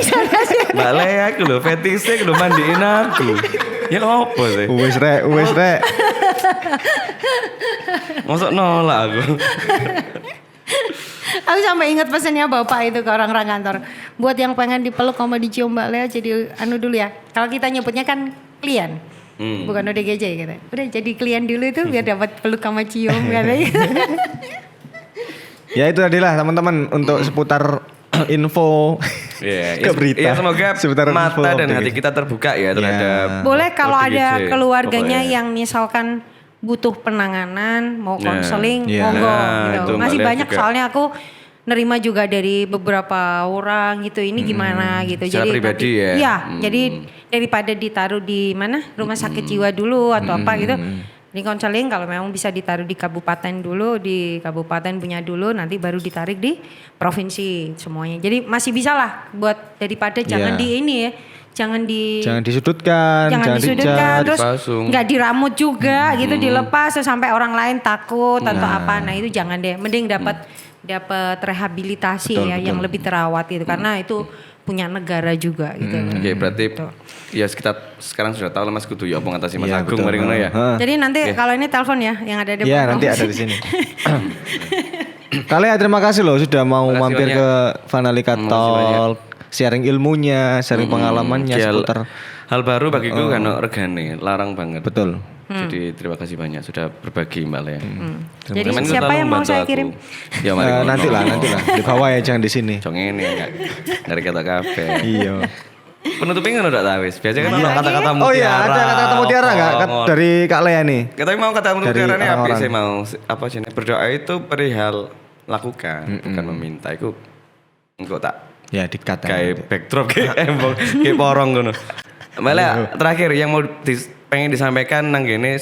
Mbak Lea aku loh, fetisnya aku loh mandiin aku. Ya apa sih? Wes rek. Masuk nolak aku. Aku sampai ingat pesannya bapak itu ke orang-orang kantor. Buat yang pengen dipeluk sama dicium Mbak Lea jadi anu dulu ya. Kalau kita nyebutnya kan klien. Bukan ODGJ gitu. Udah jadi klien dulu itu biar dapat peluk sama cium katanya. Ya itu tadi lah teman-teman untuk seputar info Iya, ke berita. ya semoga Seputar mata info dan ODGJ. hati kita terbuka ya terhadap Boleh kalau ada ODGJ, keluarganya pokoknya. yang misalkan butuh penanganan, mau Nah, konseling, iya. monggo Nah, gitu. itu Mbak Masih Lea banyak juga. soalnya aku nerima juga dari beberapa orang gitu. Ini gimana gitu. Secara pribadi ya? Iya, jadi daripada ditaruh di mana rumah sakit jiwa dulu atau apa gitu. Ini konseling kalau memang bisa ditaruh di kabupaten dulu, di kabupaten punya dulu, nanti baru ditarik di provinsi semuanya. Jadi masih bisa lah buat daripada jangan di ini ya, jangan disudutkan, jangan disudutkan, terus dipasung. nggak diramut juga gitu, dilepas terus sampai orang lain takut atau apa. Nah itu jangan deh, mending dapat rehabilitasi yang lebih terawat gitu, karena itu punya negara juga gitu. Oke, berarti ya kita sekarang sudah tahu lah Mas Kudu ya apa ngatasi Mas Iya, Agung betul. mari ngono ya. Jadi nanti kalau ini telepon ya yang ada di Iya, nanti ada di sini. Kalian terima kasih loh sudah mau Makasih mampir banyak. ke Vanalika Talk, sharing ilmunya, sharing pengalamannya seputar. Hal baru bagiku kan regane, larang banget. Betul. Jadi terima kasih banyak sudah berbagi Mbak Lea. Jadi Teman-teman siapa selalu yang mau membantu saya aku. kirim? Ya mari ngono. Nanti lah di bawah ya, jangan di sini. Jong ini enggak kata kafe. Iya. Penutupnya kan udah tahu wis. Biasanya kan Iya. ada kata-kata mutiara. Oh iya, ada kata-kata mutiara enggak dari Kak Lea nih? Kita mau kata mutiara ini apa orang-orang. sih mau apa sih? Berdoa itu perihal lakukan, bukan meminta. Itu engkau tak Ya dikata. kayak backdrop kayak embong kayak porong ngono. Malah terakhir yang mau pengen disampaikan nang gene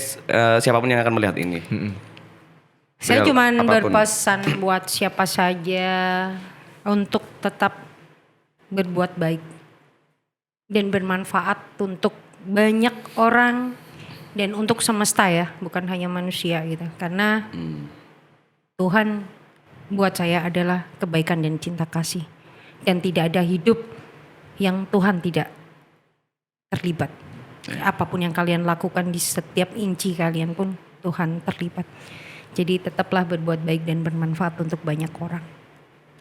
siapapun yang akan melihat ini. Saya Perihal cuma apapun. berpesan buat siapa saja untuk tetap berbuat baik dan bermanfaat untuk banyak orang dan untuk semesta ya, bukan hanya manusia gitu. Karena Tuhan buat saya adalah kebaikan dan cinta kasih, dan tidak ada hidup yang Tuhan tidak terlibat. Apapun yang kalian lakukan di setiap inci kalian pun Tuhan terlibat. Jadi tetaplah berbuat baik dan bermanfaat untuk banyak orang.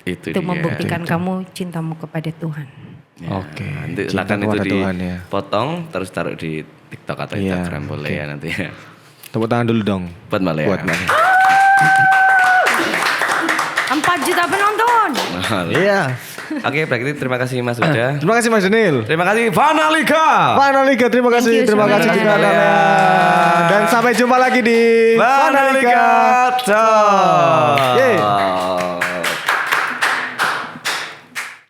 Itu Itu dia. membuktikan kamu cintamu kepada Tuhan. Ya, Oke, Nanti cinta silakan itu kepada Tuhan ya. dipotong terus taruh di TikTok atau Iya, Instagram boleh ya nanti ya. Tepuk tangan dulu dong. Buat Mbak Lea. Buat Mbak Lea. 4 juta penonton. Iya. Oke, berarti terima kasih Mas sudah. Terima kasih Mas Denil. Terima kasih Vanalika. Vanalika, terima kasih. you Terima so kasih much. juga Kak Lea. Dan sampai jumpa lagi di Vanalika Talk. Yeay.